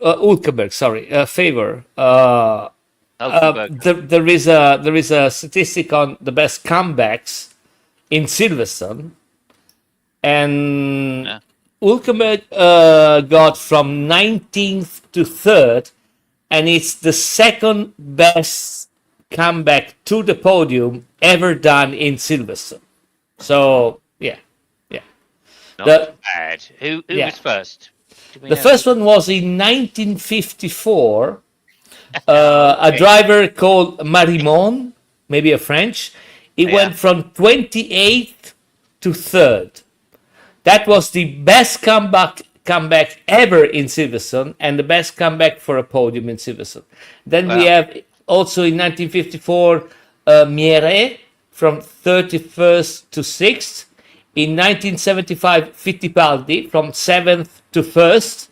there is a statistic on the best comebacks in Silverstone, and Hulkenberg got from 19th to 3rd, and it's the second best comeback to the podium ever done in Silverstone. So yeah. Not bad. Who was first? The first one was in 1954. A driver called Marimon, maybe a French. He went from 28th to 3rd. That was the best comeback ever in Silverstone and the best comeback for a podium in Silverstone. Then we have also in 1954 Miere from 31st to 6th. In 1975, Fittipaldi from 7th to 1st.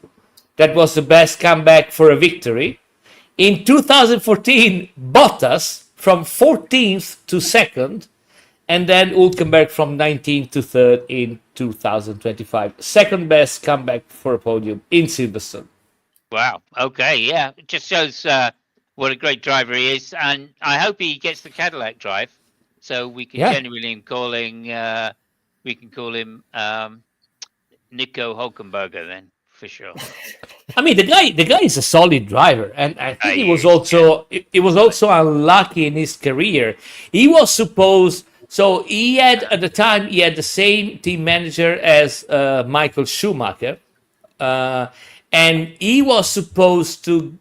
That was the best comeback for a victory. In 2014, Bottas from 14th to 2nd, and then Hülkenberg from 19th to 3rd in 2025. Second best comeback for a podium in Silverstone. Wow. Okay. Yeah. It just shows what a great driver he is, and I hope he gets the Cadillac drive, so we can genuinely we can call him Nico Hulkenberger then for sure. I mean, the guy is a solid driver, and I think he was also unlucky in his career. He was supposed. So he had, at the time, he had the same team manager as Michael Schumacher, and he was supposed to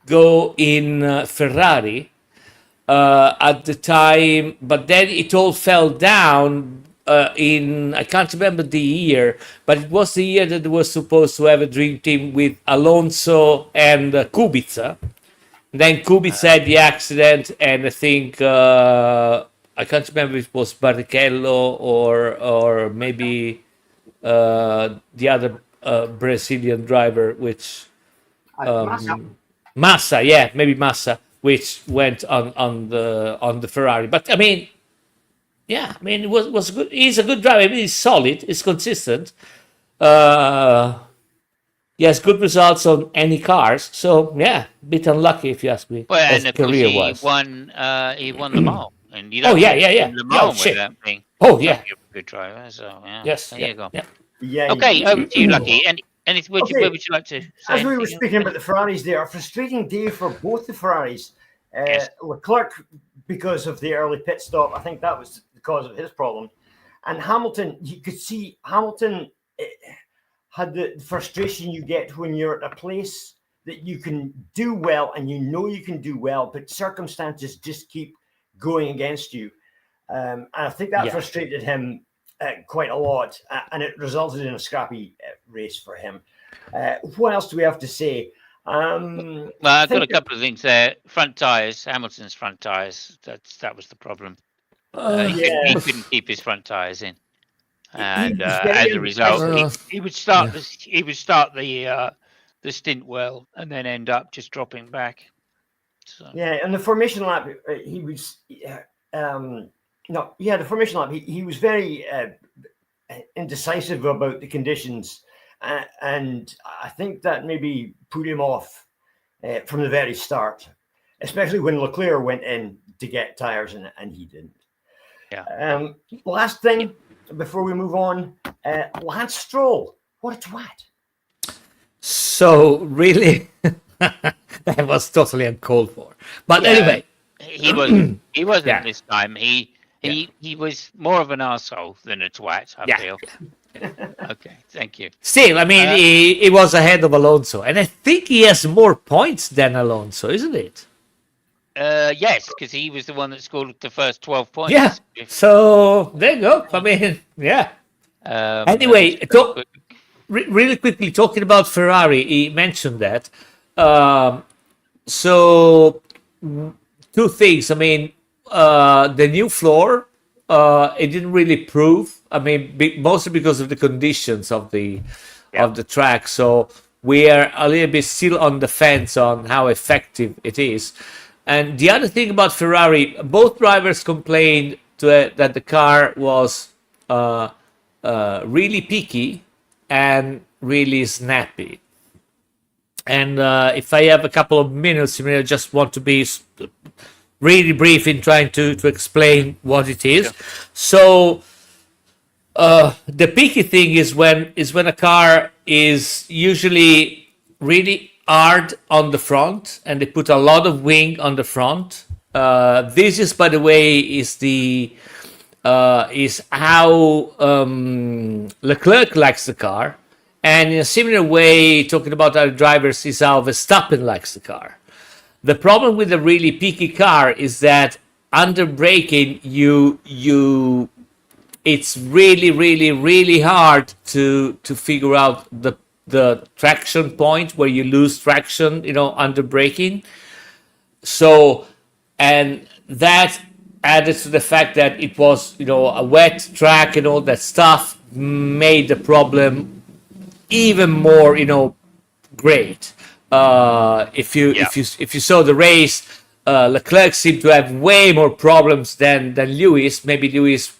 go in Ferrari at the time, but then it all fell down I can't remember the year, but it was the year that they were supposed to have a dream team with Alonso and Kubica. Then Kubica had the accident, and I think... I can't remember if it was Barrichello or maybe the other Brazilian driver, which Massa, yeah, maybe Massa, which went on the Ferrari. But I mean, yeah, I mean, it was good. He's a good driver. I mean, he's solid. He's consistent. He has good results on any cars. So yeah, a bit unlucky if you ask me. Well, and of course he won the Mall. And you don't yeah. a good driver. So yeah. Yes. There you go. Yeah. Yeah. Okay, over to you, Lucky. And where would you like to say? As we were speaking about the Ferraris, there, a frustrating day for both the Ferraris. Leclerc, because of the early pit stop, I think that was the cause of his problem. And Hamilton, you could see Hamilton had the frustration you get when you're at a place that you can do well and you know you can do well, but circumstances just keep going against you. And I think that frustrated him quite a lot, and it resulted in a scrappy race for him. What else do we have to say? Well, I've got a couple of things there. Front tyres, Hamilton's front tyres. That was the problem. He couldn't keep his front tyres in, and as a result, he would start the stint well, and then end up just dropping back. So. Yeah, and the formation lap, he was the formation lap. He was very indecisive about the conditions, and I think that maybe put him off from the very start, especially when Leclerc went in to get tires and he didn't. Yeah. Last thing before we move on, Lance Stroll. What a twat! So really. That was totally uncalled for. But anyway, he wasn't this time. He was more of an arsehole than a twat, I feel. Okay, thank you. Still, I mean, he was ahead of Alonso, and I think he has more points than Alonso, isn't it? Yes, because he was the one that scored the first 12 points. Yeah. So there you go. I mean, yeah. Anyway, really quickly talking about Ferrari, he mentioned that. So two things. I mean, the new floor, it didn't really prove. I mean, mostly because of the conditions of the track. So we are a little bit still on the fence on how effective it is. And the other thing about Ferrari, both drivers complained that the car was really peaky and really snappy. And if I have a couple of minutes, I just want to be really brief in trying to explain what it is. Yeah. So the peaky thing is when a car is usually really hard on the front and they put a lot of wing on the front. This is, by the way, is how Leclerc likes the car. And in a similar way, talking about other drivers, is how Verstappen likes the car. The problem with a really peaky car is that under braking, it's really, really, really hard to figure out the traction point where you lose traction, under braking. So, and that added to the fact that it was, a wet track and all that stuff made the problem even more, great. If you saw the race, Leclerc seemed to have way more problems than Lewis. Maybe Lewis'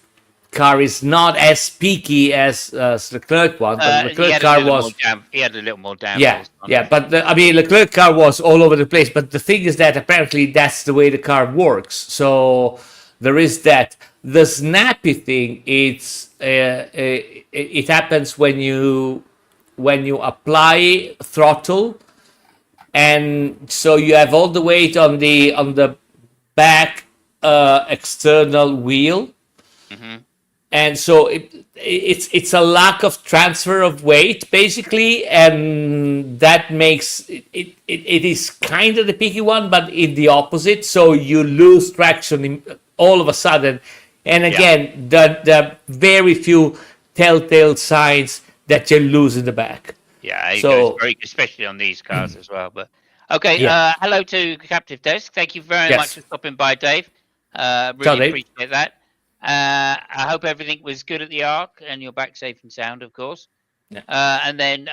car is not as peaky as Leclerc was, but He Leclerc had a car little was. more he had a little more Yeah, downforce on yeah, him. but I mean, Leclerc car was all over the place. But the thing is that apparently that's the way the car works. So there is that. The snappy thing, it happens when you apply throttle, and so you have all the weight on the back external wheel, Hmm. and so it's a lack of transfer of weight basically, and that makes it is kind of the picky one, but in the opposite. So you lose traction all of a sudden, and Yeah. again the very few telltale signs that you lose in the back. Yeah, it goes So very, especially on these cars as well. But okay, yeah, hello to Captive Desk. Thank you very much yes, for stopping by, Dave. ciao Really Dave. appreciate that. I hope everything was good at the Arc and you're back safe and sound, of course. Yeah. And then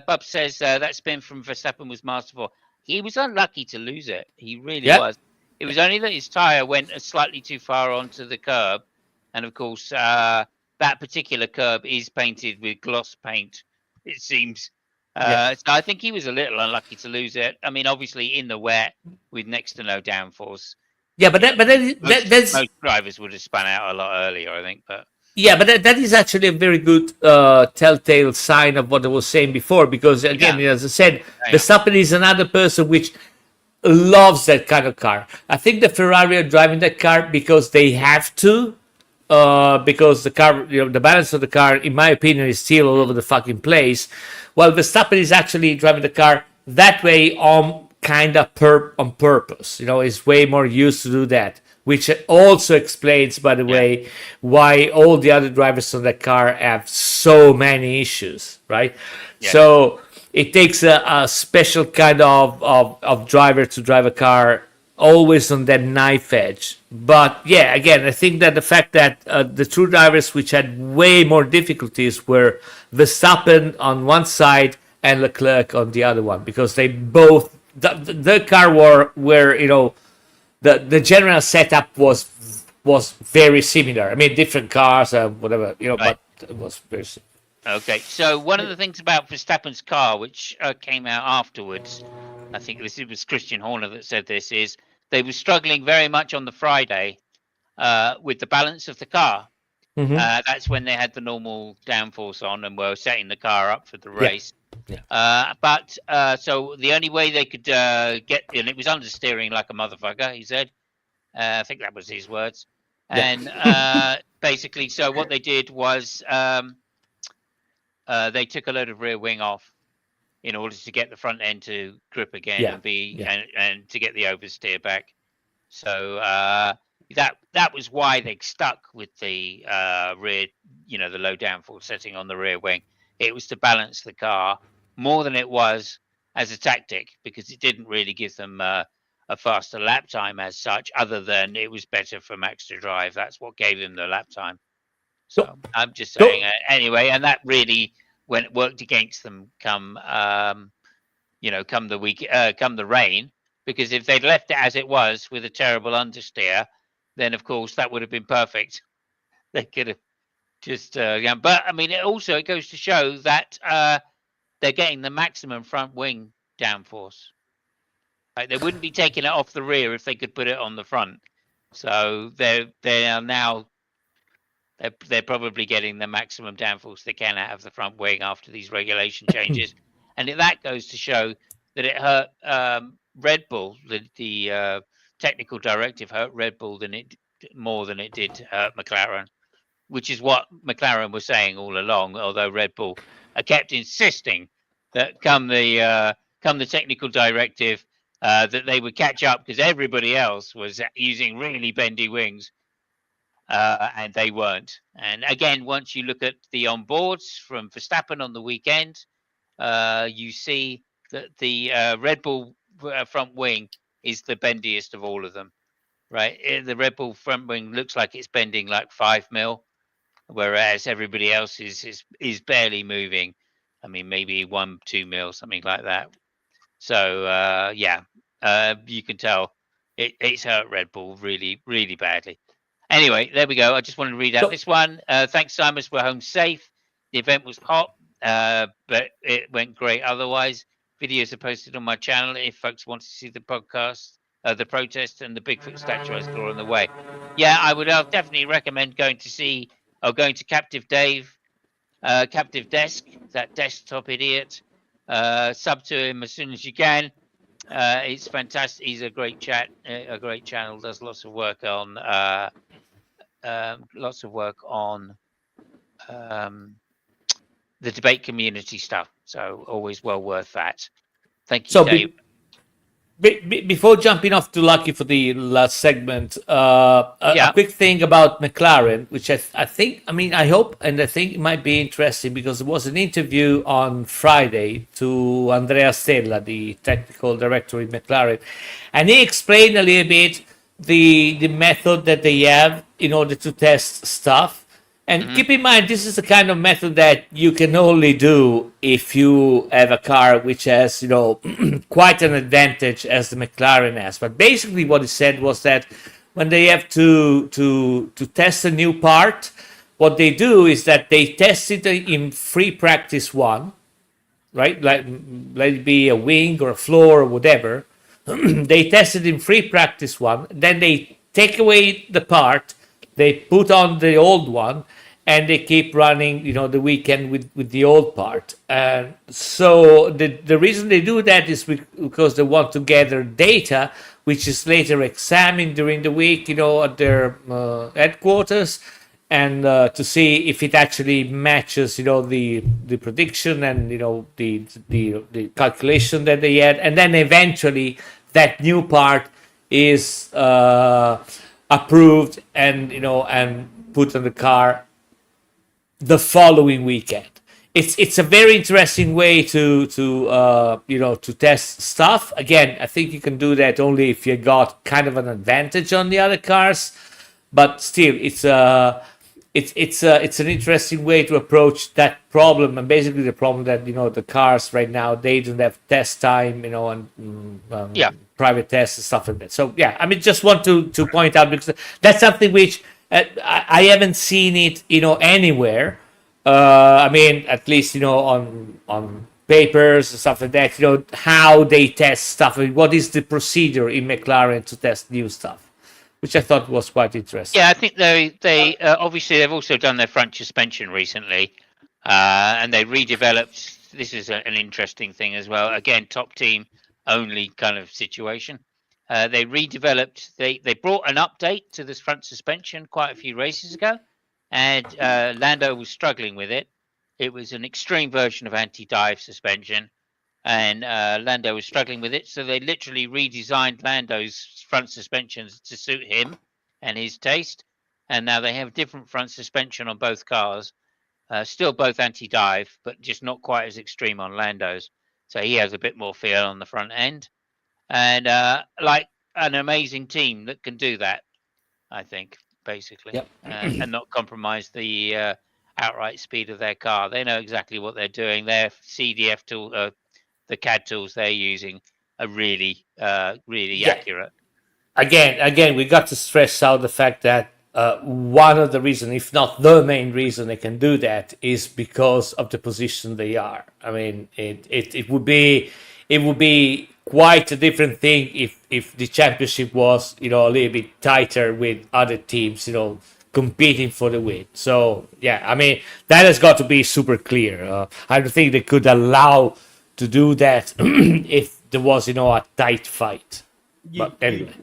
Bub says that spin from Verstappen was masterful. He was unlucky to lose it. He really Yeah. was. It was only that his tyre went slightly too far onto the curb, and of course that particular curb is painted with gloss paint. It seems. Yeah. So I think he was a little unlucky to lose it. I mean, obviously in the wet with next to no downforce. Yeah, but You know, that's most drivers would have spun out a lot earlier, I think. But yeah, but that is actually a very good telltale sign of what I was saying before, because again, yeah, as I said, yeah, Verstappen is another person which loves that kind of car. I think the Ferrari are driving that car because they have to, because the car, the balance of the car, in my opinion, is still all over the fucking place. While Verstappen is actually driving the car that way on kind of on purpose. Is way more used to do that, which also explains, by the yeah, way, why all the other drivers on that car have so many issues, right? yes, So it takes a special kind of driver to drive a car always on that knife edge. But yeah, again, I think that the fact that the two drivers which had way more difficulties were Verstappen on one side and Leclerc on the other one, because they both the car were the general setup was very similar. I mean, different cars and whatever, right. but it was very similar. Okay, so one of the things about Verstappen's car, which came out afterwards, I think it was Christian Horner that said this, is they were struggling very much on the Friday with the balance of the car. Mm-hmm. That's when they had the normal downforce on and were setting the car up for the Yeah. race. Yeah. But so the only way they could get, and it was understeering like a motherfucker, he said. I think that was his words. Yeah. And basically, so what they did was they took a load of rear wing off in order to get the front end to grip again Yeah. and be Yeah. and to get the oversteer back. So that was why they stuck with the rear, the low downforce setting on the rear wing. It was to balance the car more than it was as a tactic, because it didn't really give them a faster lap time as such, other than it was better for Max to drive. That's what gave him the lap time. Go, So I'm just saying go. anyway, and that really, when it worked against them, come come the rain, because if they'd left it as it was with a terrible understeer, then of course that would have been perfect. They could have just but I mean, it goes to show that they're getting the maximum front wing downforce. Like, they wouldn't be taking it off the rear if they could put it on the front. So they are now they're probably getting the maximum downforce they can out of the front wing after these regulation changes, and that goes to show that it hurt Red Bull. The technical directive hurt Red Bull more than it did hurt McLaren, which is what McLaren was saying all along. Although Red Bull kept insisting that come the technical directive that they would catch up, because everybody else was using really bendy wings. And they weren't. And again, once you look at the onboards from Verstappen on the weekend, you see that the Red Bull front wing is the bendiest of all of them. Right, the Red Bull front wing looks like it's bending like 5 mil, whereas everybody else is barely moving. I mean, maybe 1-2 mil, something like that. So yeah, you can tell it's hurt Red Bull really, really badly. Anyway, there we go. I just wanted to read out So this one. Thanks, Simon. We're home safe. The event was hot, but it went great otherwise. Videos are posted on my channel if folks want to see the podcast, the protest, and the Bigfoot statue I saw on the way. Yeah, I'll definitely recommend going to see or going to Captive Dave, Captive Desk, that desktop idiot. Sub to him as soon as you can. It's fantastic. He's a great chat, a great channel. Does lots of work on um, the debate community stuff. So always well worth that. Thank you, so Dave. before jumping off to Lucky for the last segment, a quick thing about McLaren, which I think, I mean, I hope and I think it might be interesting because there was an interview on Friday to Andrea Stella, the technical director in McLaren, and he explained a little bit the method that they have in order to test stuff. And keep in mind, this is the kind of method that you can only do if you have a car which has, quite an advantage as the McLaren has. But basically, what he said was that when they have to test a new part, what they do is that they test it in free practice one, right? Like let it be a wing or a floor or whatever. They test it in free practice one. Then they take away the part. They put on the old one, and they keep running, the weekend with the old part. And so the reason they do that is because they want to gather data, which is later examined during the week, at their headquarters, and to see if it actually matches, the prediction and the calculation that they had, and then eventually that new part is approved and and put on the car the following weekend. It's a very interesting way to test stuff. Again, I think you can do that only if you got kind of an advantage on the other cars, but still, it's an interesting way to approach that problem. And basically, the problem that the cars right now, they don't have test time, and private tests and stuff like that. So yeah, I mean, just want to point out because that's something which I haven't seen it anywhere. I mean, at least on papers and stuff like that. How they test stuff. I mean, what is the procedure in McLaren to test new stuff, which I thought was quite interesting. Yeah, I think they obviously they've also done their front suspension recently, and they redeveloped. This is an interesting thing as well. Again, top team only kind of situation. They redeveloped. They brought an update to this front suspension quite a few races ago, and Lando was struggling with it. It was an extreme version of anti-dive suspension, and Lando was struggling with it. So they literally redesigned Lando's front suspensions to suit him and his taste. And now they have different front suspension on both cars. Still both anti-dive, but just not quite as extreme on Lando's. So he has a bit more feel on the front end. And like an amazing team that can do that, I think, basically, Yep. and not compromise the outright speed of their car. They know exactly what they're doing. Their CDF tool, the CAD tools they're using, are really, really accurate. Again, we got to stress out the fact that one of the reasons, if not the main reason, they can do that is because of the position they are. I mean, it would be quite a different thing if the championship was a little bit tighter with other teams competing for the win. So yeah, I mean, that has got to be super clear. I don't think they could allow to do that if there was a tight fight. But anyway,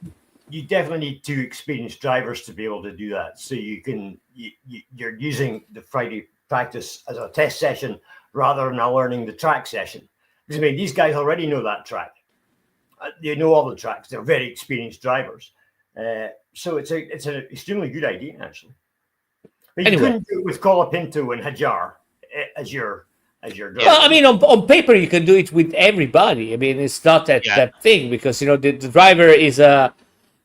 you definitely need two experienced drivers to be able to do that. So you're using the Friday practice as a test session rather than a learning the track session. Because I mean, these guys already know that track. They know all the tracks. They're very experienced drivers. So it's an extremely good idea, actually. But you couldn't do it with Colapinto and Hajar as your driver. Well, I mean, on paper you can do it with everybody. I mean, it's not that thing because the driver is a.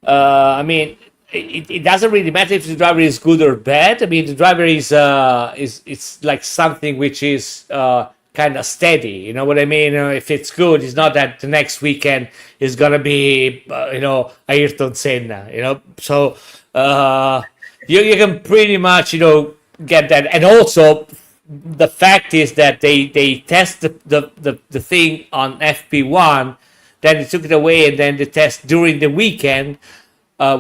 I mean, it doesn't really matter if the driver is good or bad. I mean, the driver is it's like something which is kind of steady. You know what I mean? If it's good, it's not that the next weekend is gonna be Ayrton Senna. So you can pretty much get that, and also the fact is that they test the thing on FP1, then they took it away, and then they test during the weekend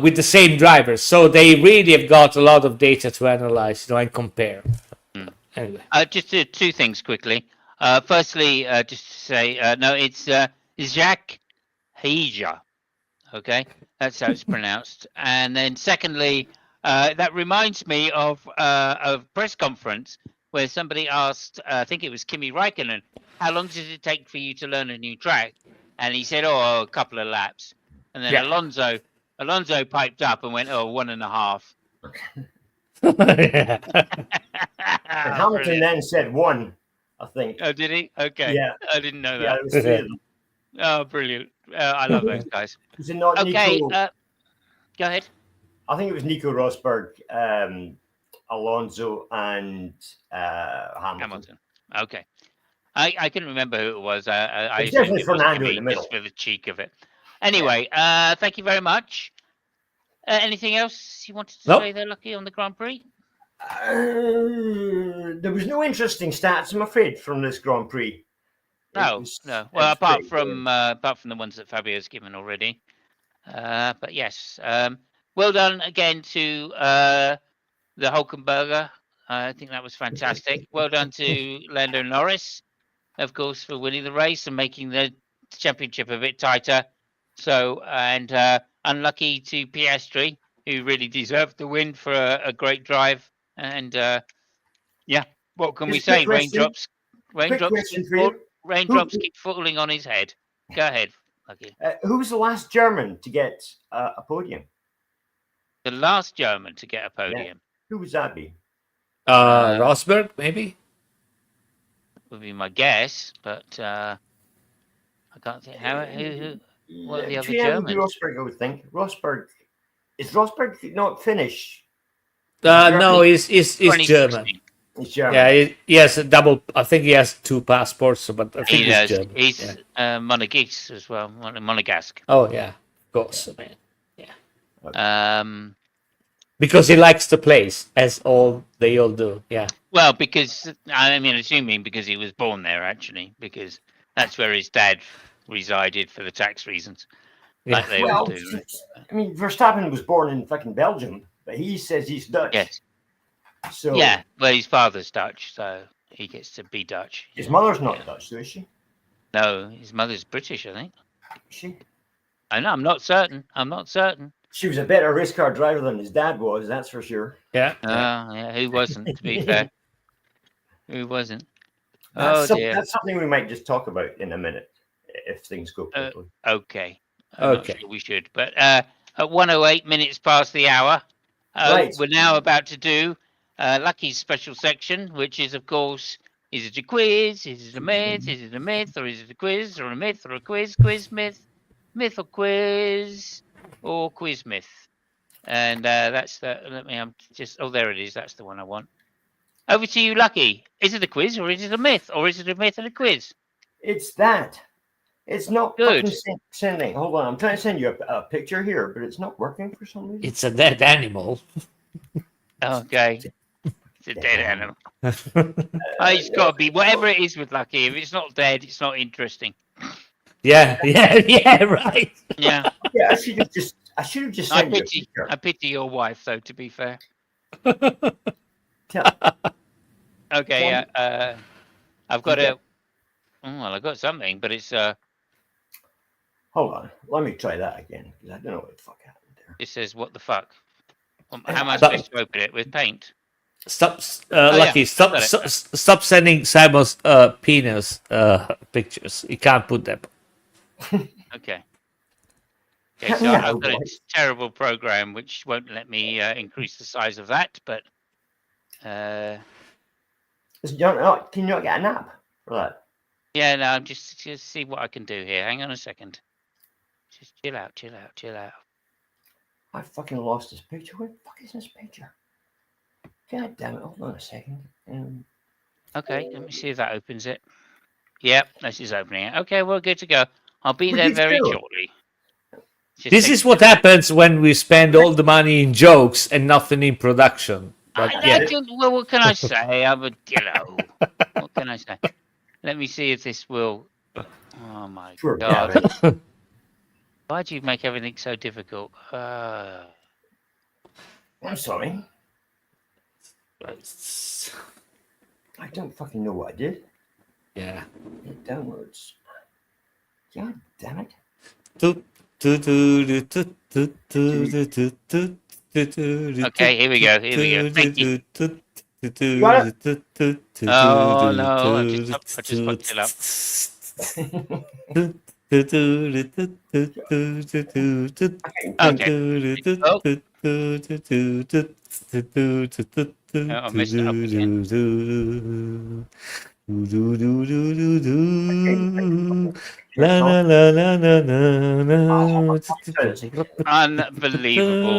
with the same drivers. So they really have got a lot of data to analyze, and compare. Anyway, Just two things quickly. Firstly, just to say, no, it's Jacques Hija. Okay, that's how it's pronounced. And then secondly, that reminds me of a press conference where somebody asked, I think it was Kimi Räikkönen, how long does it take for you to learn a new track? And he said, oh, a couple of laps. And then Yeah. Alonso piped up and went, oh, 1.5. And Hamilton then said one, I think. Oh, did he? Okay. Yeah. I didn't know Yeah, that. it was three of them. Oh, brilliant. I love those guys. Was it not Okay. Nico? Go ahead. I think it was Nico Rosberg, Alonso, and Hamilton. Okay. I couldn't remember who it was. I It's assumed definitely it was Fernando in Kimi, the middle. just for the cheek of it. Anyway, thank you very much. Anything else you wanted to Nope. say there, Lucky, on the Grand Prix? There was no interesting stats, I'm afraid, from this Grand Prix. No. It Well, was apart pretty from the ones that Fabio's given already. But yes, well done again to the Hulkenberger. I think that was fantastic. Well done to Lando Norris, of course, for winning the race and making the championship a bit tighter. So, and unlucky to Piastri, who really deserved the win for a great drive. And yeah, what can we Just a quick say? question. Raindrops keep falling on his head. Go ahead, Lucky. Who was the last German to get a podium? The last German to get a podium. Who would that be? Rosberg, maybe. Would be my guess, but I can't think who what are the other Germans? Rosberg, I would think. Is Rosberg not Finnish? No, he's German. 2016. He's German. Yeah, he has a double. I think he has two passports, but I think He he's does. German. He's Monegasque as well. Monegasque. Oh yeah, of course, man. Um, Because he likes the place, as they all do. Yeah. well, because I mean, assuming because he was born there, actually, because that's where his dad resided for the tax reasons, like Yeah. they all Well, do. Right? I mean, Verstappen was born in fucking Belgium, but he says he's Dutch. Yes. So Yeah. Well, his father's Dutch, so he gets to be Dutch. his mother's not Dutch, though, is she? No, his mother's British, I think. Is she? I know. I'm not certain. She was a better race car driver than his dad was, that's for sure. Yeah. Yeah, who wasn't, to be fair? Who wasn't? Oh, dear. That's something we might just talk about in a minute if things go quickly. Okay. I'm not Okay. sure we should. But at 108 minutes past the hour, Right. we're now about to do Lucky's special section, which is, of course, is it a quiz? Is it a myth? Is it a myth? Or is it a quiz? Or a myth? Or a quiz? Quiz, myth? Myth or quiz? Or quiz myth? And that's the. Oh, there it is. That's the one I want. Over to you, Lucky. Is it a quiz or is it a myth? Or is it a myth and a quiz? It's that. It's not Good. fucking sending. Hold on, I'm trying to send you a picture here, but it's not working for some reason. It's a dead animal. Okay. It's a dead animal. It's got to be. Whatever it is with Lucky, if it's not dead, it's not interesting. Yeah, right. Yeah. Yeah, I should have just I sent you a pity. picture. I pity your wife, though. To be fair. Tell- Okay. I've got a. Oh, well, I got something, but it's Hold on, let me try that again because I don't know what the fuck happened there. It says what the fuck. How am I Stop. supposed to open it with paint? Stop, yeah, Lucky. Stop, got it. stop sending Simon's penis pictures. You can't put them. Okay. Okay, so I've got a terrible program which won't let me increase the size of that, but Can you not get an app for that? yeah, no, I'm just see what I can do here. Hang on a second. Just chill out. I fucking lost this picture. Where the fuck is this picture? God damn it! Hold on a second. Okay, let me see if that opens it. Yep, this is opening. Okay, we're good to go. I'll be We're there good to very go. shortly. Just This take is what a- happens when we spend all the money in jokes and nothing in production. But yeah, Well, what can I say? I would, what can I say? Let me see if this will. Oh my Poor god! Gavin. Why'd you make everything so difficult? I'm sorry. it's- I don't fucking know what I did. yeah. Hit downloads. God damn it. Okay, here we go. Here we go. Thank you. You got Oh no! I just fucked it up. Okay. Oh, I messed it up again. La la la la la la Unbelievable.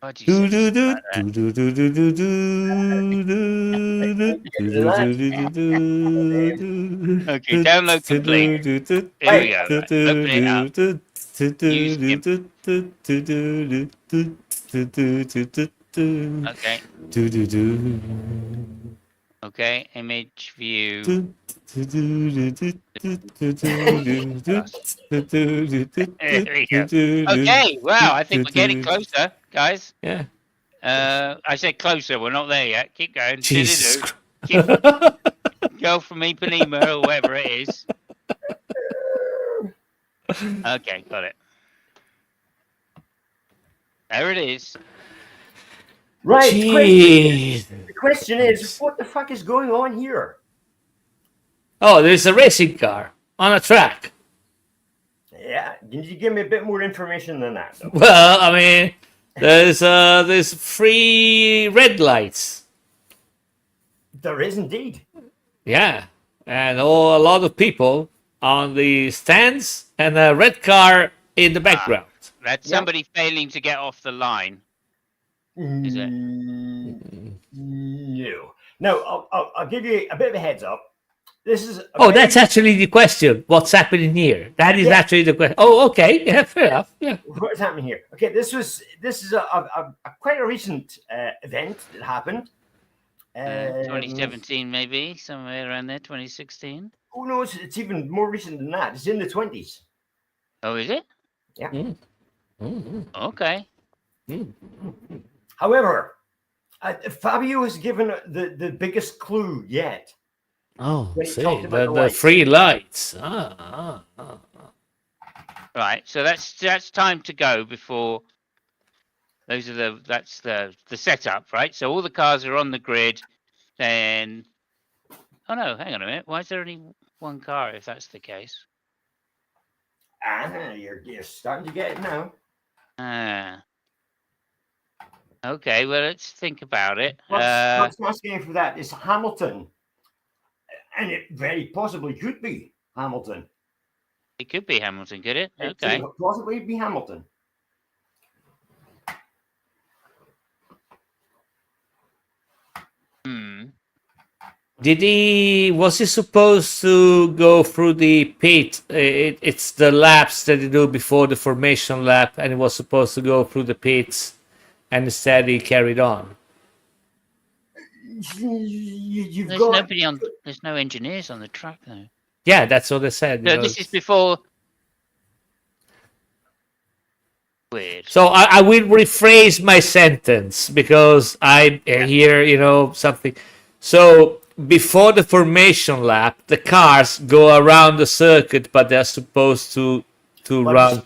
Why'd you say something like that? Okay, download complete. Here we go. Right. Open it up. Use GIMP. Okay. Okay. Image view. There we go. Okay. Wow. I think we're getting closer, guys. Yeah. I said closer. We're not there yet. Keep going. Jesus Do-do-do. Christ. Keep go from Ipanema or whatever it is. Okay, got it. There it is. Right. Jeez. The question is, what the fuck is going on here? Oh, there's a racing car on a track. Yeah. Can you give me a bit more information than that, though? Well, I mean, there's 3 red lights. There is indeed. Yeah, and a lot of people on the stands and a red car in the background. That's somebody failing to get off the line. Is it? No. No, I'll give you a bit of a heads up. This is. That's actually the question. What's happening here? That is actually the question. Oh, okay. Yeah, fair enough. Yeah. What is happening here? Okay, this is a quite a recent event that happened. 2017, maybe somewhere around there. 2016. Oh no, it's even more recent than that. It's in the 20s. Oh, is it? Yeah. Okay. However, Fabio has given the biggest clue yet. Oh, When he see, talked about the the lights. 3 lights. Right. So that's time to go before. Those are that's the setup, right? So all the cars are on the grid. Then, oh no, hang on a minute. Why is there only one car if that's the case? You're starting to get it now. Okay, well, let's think about it. What's asking for that is Hamilton, and it very possibly could be Hamilton. It could be Hamilton, could it? It Okay. could possibly be Hamilton. Was he supposed to go through the pit? It's the laps that they do before the formation lap, and he was supposed to go through the pits, and instead he carried on. There's no engineers on the track though. Yeah, that's what they said. No, this is before. Weird. So I will rephrase my sentence because I hear something. So before the formation lap, the cars go around the circuit, but they're supposed to run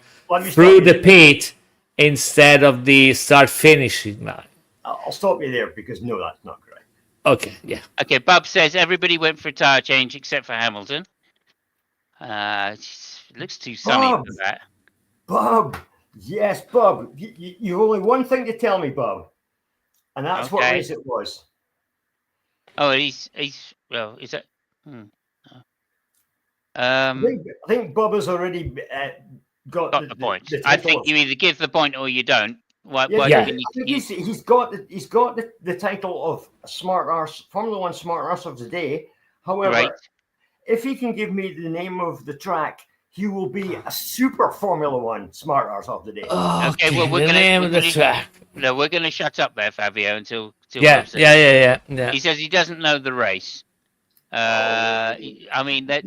through the pit instead of the start finishing line. I'll stop you there because no, that's not correct. Okay, yeah. Okay, Bob says everybody went for a tire change except for Hamilton. It looks too sunny for that. Bob, yes, Bob. You've only one thing to tell me, Bob, and that's what race it was. Oh, he's well. Is that? I think Bob has already got the point. I think you either give the point or you don't. Why Yeah. can I think you he's got the title of Smart Arse, Formula One Smart Arse of the Day. great? However, if he can give me the name of the track, he will be a super Formula One Smart Arse of the Day. Okay, well The name of the track. no, we're gonna shut up there, Fabio, until Yeah, Bob says. yeah. He says he doesn't know the race. I mean that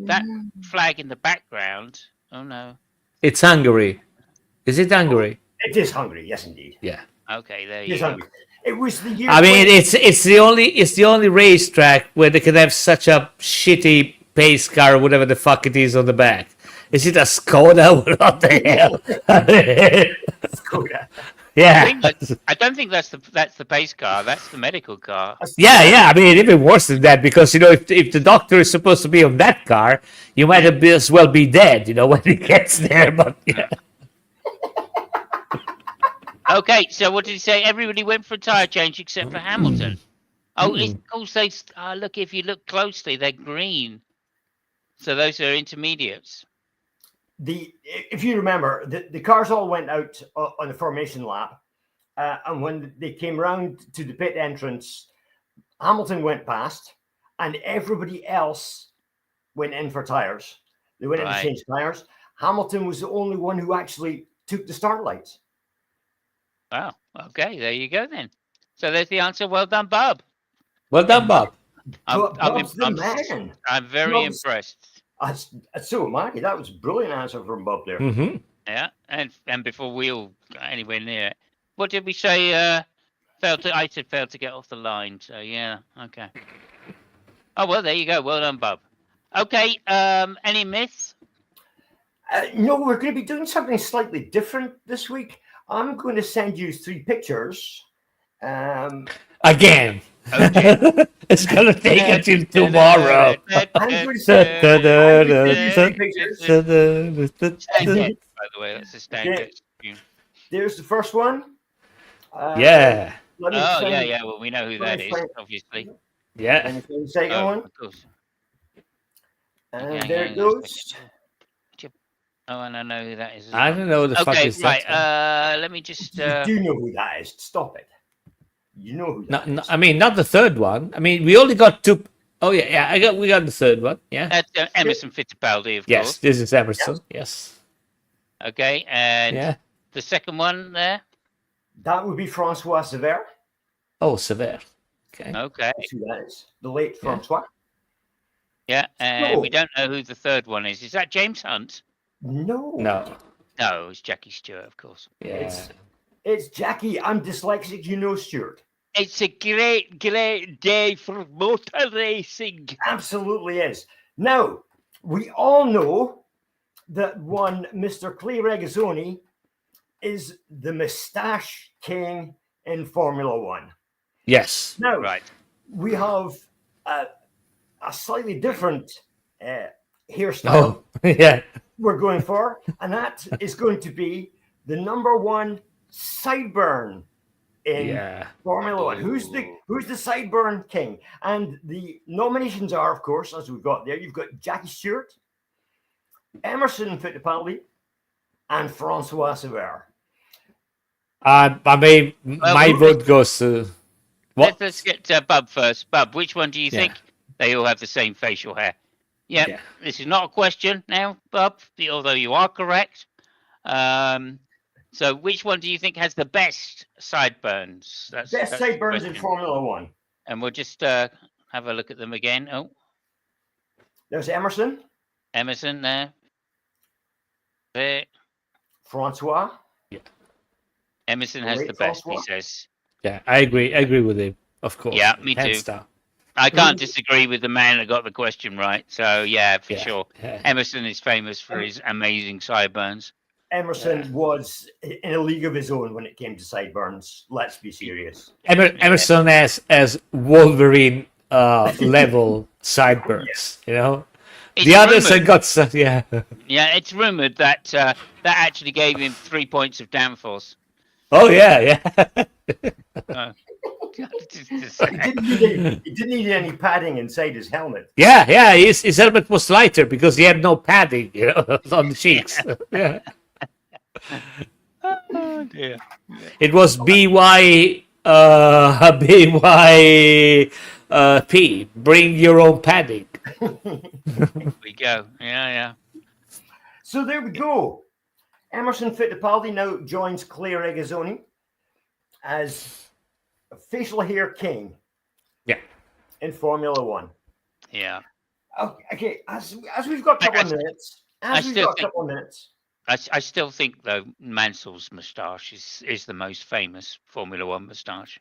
flag in the background. Oh no. It's Hungary. Is it Hungary? It is Hungary, yes, indeed. Yeah. Okay, there It you is go. Hungary. It was the year. I mean, it's the only racetrack where they can have such a shitty pace car or whatever the fuck it is on the back. Is it a Skoda? What the hell? Skoda. Yeah. I don't think that's the pace car. That's the medical car. Yeah. I mean, even worse than that, because if the doctor is supposed to be on that car, you might as well be dead. When he gets there. But yeah. Okay, so what did he say? Everybody went for a tire change except for Hamilton. Oh, of course they. Look, if you look closely, they're green. So those are intermediates. If you remember, the cars all went out on the formation lap, and when they came round to the pit entrance, Hamilton went past, and everybody else went in for tires. They went in to change tires. Hamilton was the only one who actually took the start lights. Wow. Okay, there you go then. So there's the answer. Well done, Bob. Well done, Bob. Bob's the man. I'm very impressed. So am I. That was a brilliant answer from Bob there. Mm-hmm. Yeah, and before we all got anywhere near it, what did we say? I said failed to get off the line. So yeah, okay. Oh well, there you go. Well done, Bob. Okay. Any myths? No, we're going to be doing something slightly different this week. I'm going to send you 3 pictures. Again. Okay. It's gonna take until tomorrow. I'm going to send you 3 pictures. Standard, by the way, that's a standard. There's the first one. Yeah. Yeah. Well, we know who that is, obviously. Yeah. And the second one. Of course. And there it goes. Oh, and I know who that is. I don't know who the fuck is right. that. Let me just. You do know who that is. Stop it. You know who that is. I mean, not the third one. I mean, we only got 2. Oh yeah. We got the third one. Yeah. That's Emerson Fittipaldi, of Yes, course. this is Emerson. Yes. Okay, and Yeah. the second one there. That would be Francois Sever. Oh, Sever. Okay. Okay. That's who that is. The late Francois. Yeah, and we don't know who the third one is. Is that James Hunt? No. No. No, it's Jackie Stewart, of course. Yeah. It's Jackie. I'm dyslexic, Stuart. It's a great day for motor racing. Absolutely is. Now, we all know that one Mr. Clay Regazzoni is the moustache king in Formula One. Yes. Now, Right. we have a slightly different hairstyle Oh, yeah. we're going for, and that is going to be the #1 sideburn in Formula One. Who's the sideburn king? And the nominations are, of course, as we've got there, you've got Jackie Stewart, Emerson Fittipaldi, and Francois Sever. I mean, my vote goes to what? Let's get Bub first. Bub, which one do you think? They all have the same facial hair. Yep. Yeah. This is not a question now, Bub, although you are correct. So which one do you think has the best sideburns? That's Sideburns in Formula One. And we'll just have a look at them again. Oh, There's Emerson. Emerson there. There. Francois. Yeah. Emerson has the best, he says. Yeah, I agree with him, of course. Yeah, me Hands too. down. I can't disagree with the man that got the question right. So yeah, for sure. Yeah. Emerson is famous for his amazing sideburns. Emerson was in a league of his own when it came to sideburns. Let's be serious. Emerson has Wolverine level sideburns, It's the others rumored- have got some, yeah. Yeah, it's rumored that that actually gave him 3 points of downforce. Oh yeah. He didn't need any padding inside his helmet. Yeah. His helmet was lighter because he had no padding, on the cheeks. Yeah. Oh dear. It was P. Bring your own padding. We go. Yeah. So there we go. Emerson Fittipaldi now joins Clay Regazzoni as facial hair king. Yeah. In Formula One. Yeah. Okay, as we've got a couple of minutes. I still think though Mansell's moustache is the most famous Formula One moustache.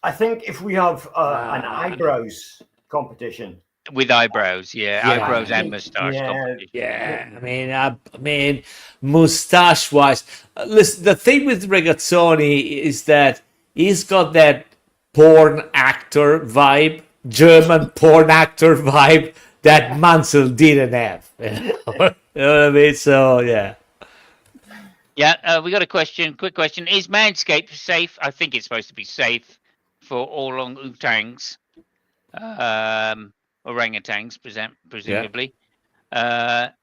I think if we have an eyebrows competition. With eyebrows, eyebrows and moustache competition. Yeah, I mean, moustache-wise, listen. The thing with Regazzoni is that he's got that porn actor vibe, German porn actor vibe that Mansell didn't have. You know what I mean? So yeah. Yeah, we got a question. Quick question: is Manscaped safe? I think it's supposed to be safe for orangutans. Orangutans, presumably.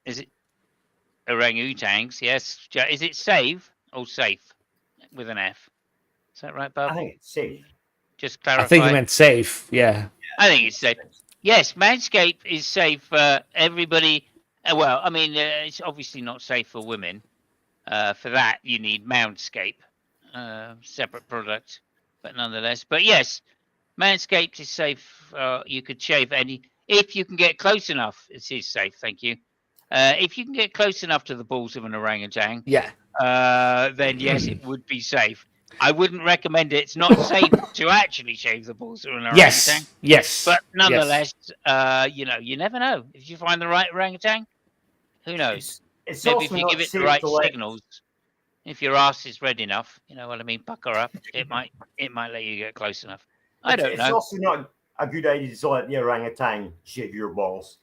Is it orangutans? Yes. Is it safe or safe with an F? Is that right, Bob? I think it's safe. Just clarify. I think you meant safe. Yeah. I think it's safe. Yes, Manscaped is safe for everybody. Well, I mean, it's obviously not safe for women. For that, you need Moundscape, separate product, but nonetheless. But yes, Manscaped is safe. You could shave any if you can get close enough. It is safe. Thank you. If you can get close enough to the balls of an orangutan, then yes, it would be safe. I wouldn't recommend it. It's not safe to actually shave the balls of an orangutan. Yes. But nonetheless, you never know. If you find the right orangutan, who knows? It's Maybe also if you not give it the safe right to let- signals, if your ass is red enough, you know what I mean, pucker up, it might let you get close enough. I don't It's know. also not a good idea to let the orangutan shave your balls.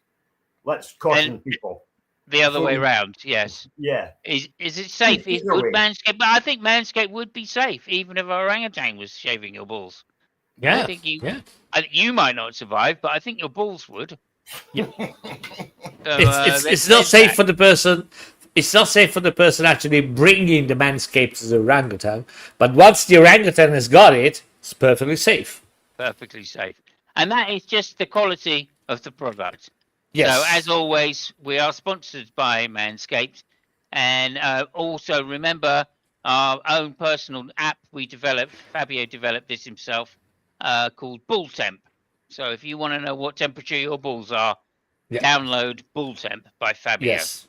Let's caution people. The other way around, yes. Yeah. Is it safe? Is Either way. good Manscaped? But I think Manscaped would be safe, even if an orangutan was shaving your balls. Yeah. I think you might not survive, but I think your balls would. Yeah. So, it's not safe for the person. It's not safe for the person actually bringing the Manscaped to the orangutan. But once the orangutan has got it, it's perfectly safe. Perfectly safe. And that is just the quality of the product. Yes. So, as always, we are sponsored by Manscaped. And also remember our own personal app we developed. Fabio developed this himself, called Bull Temp. So, if you want to know what temperature your balls are, download Bull Temp by Fabio. Yes.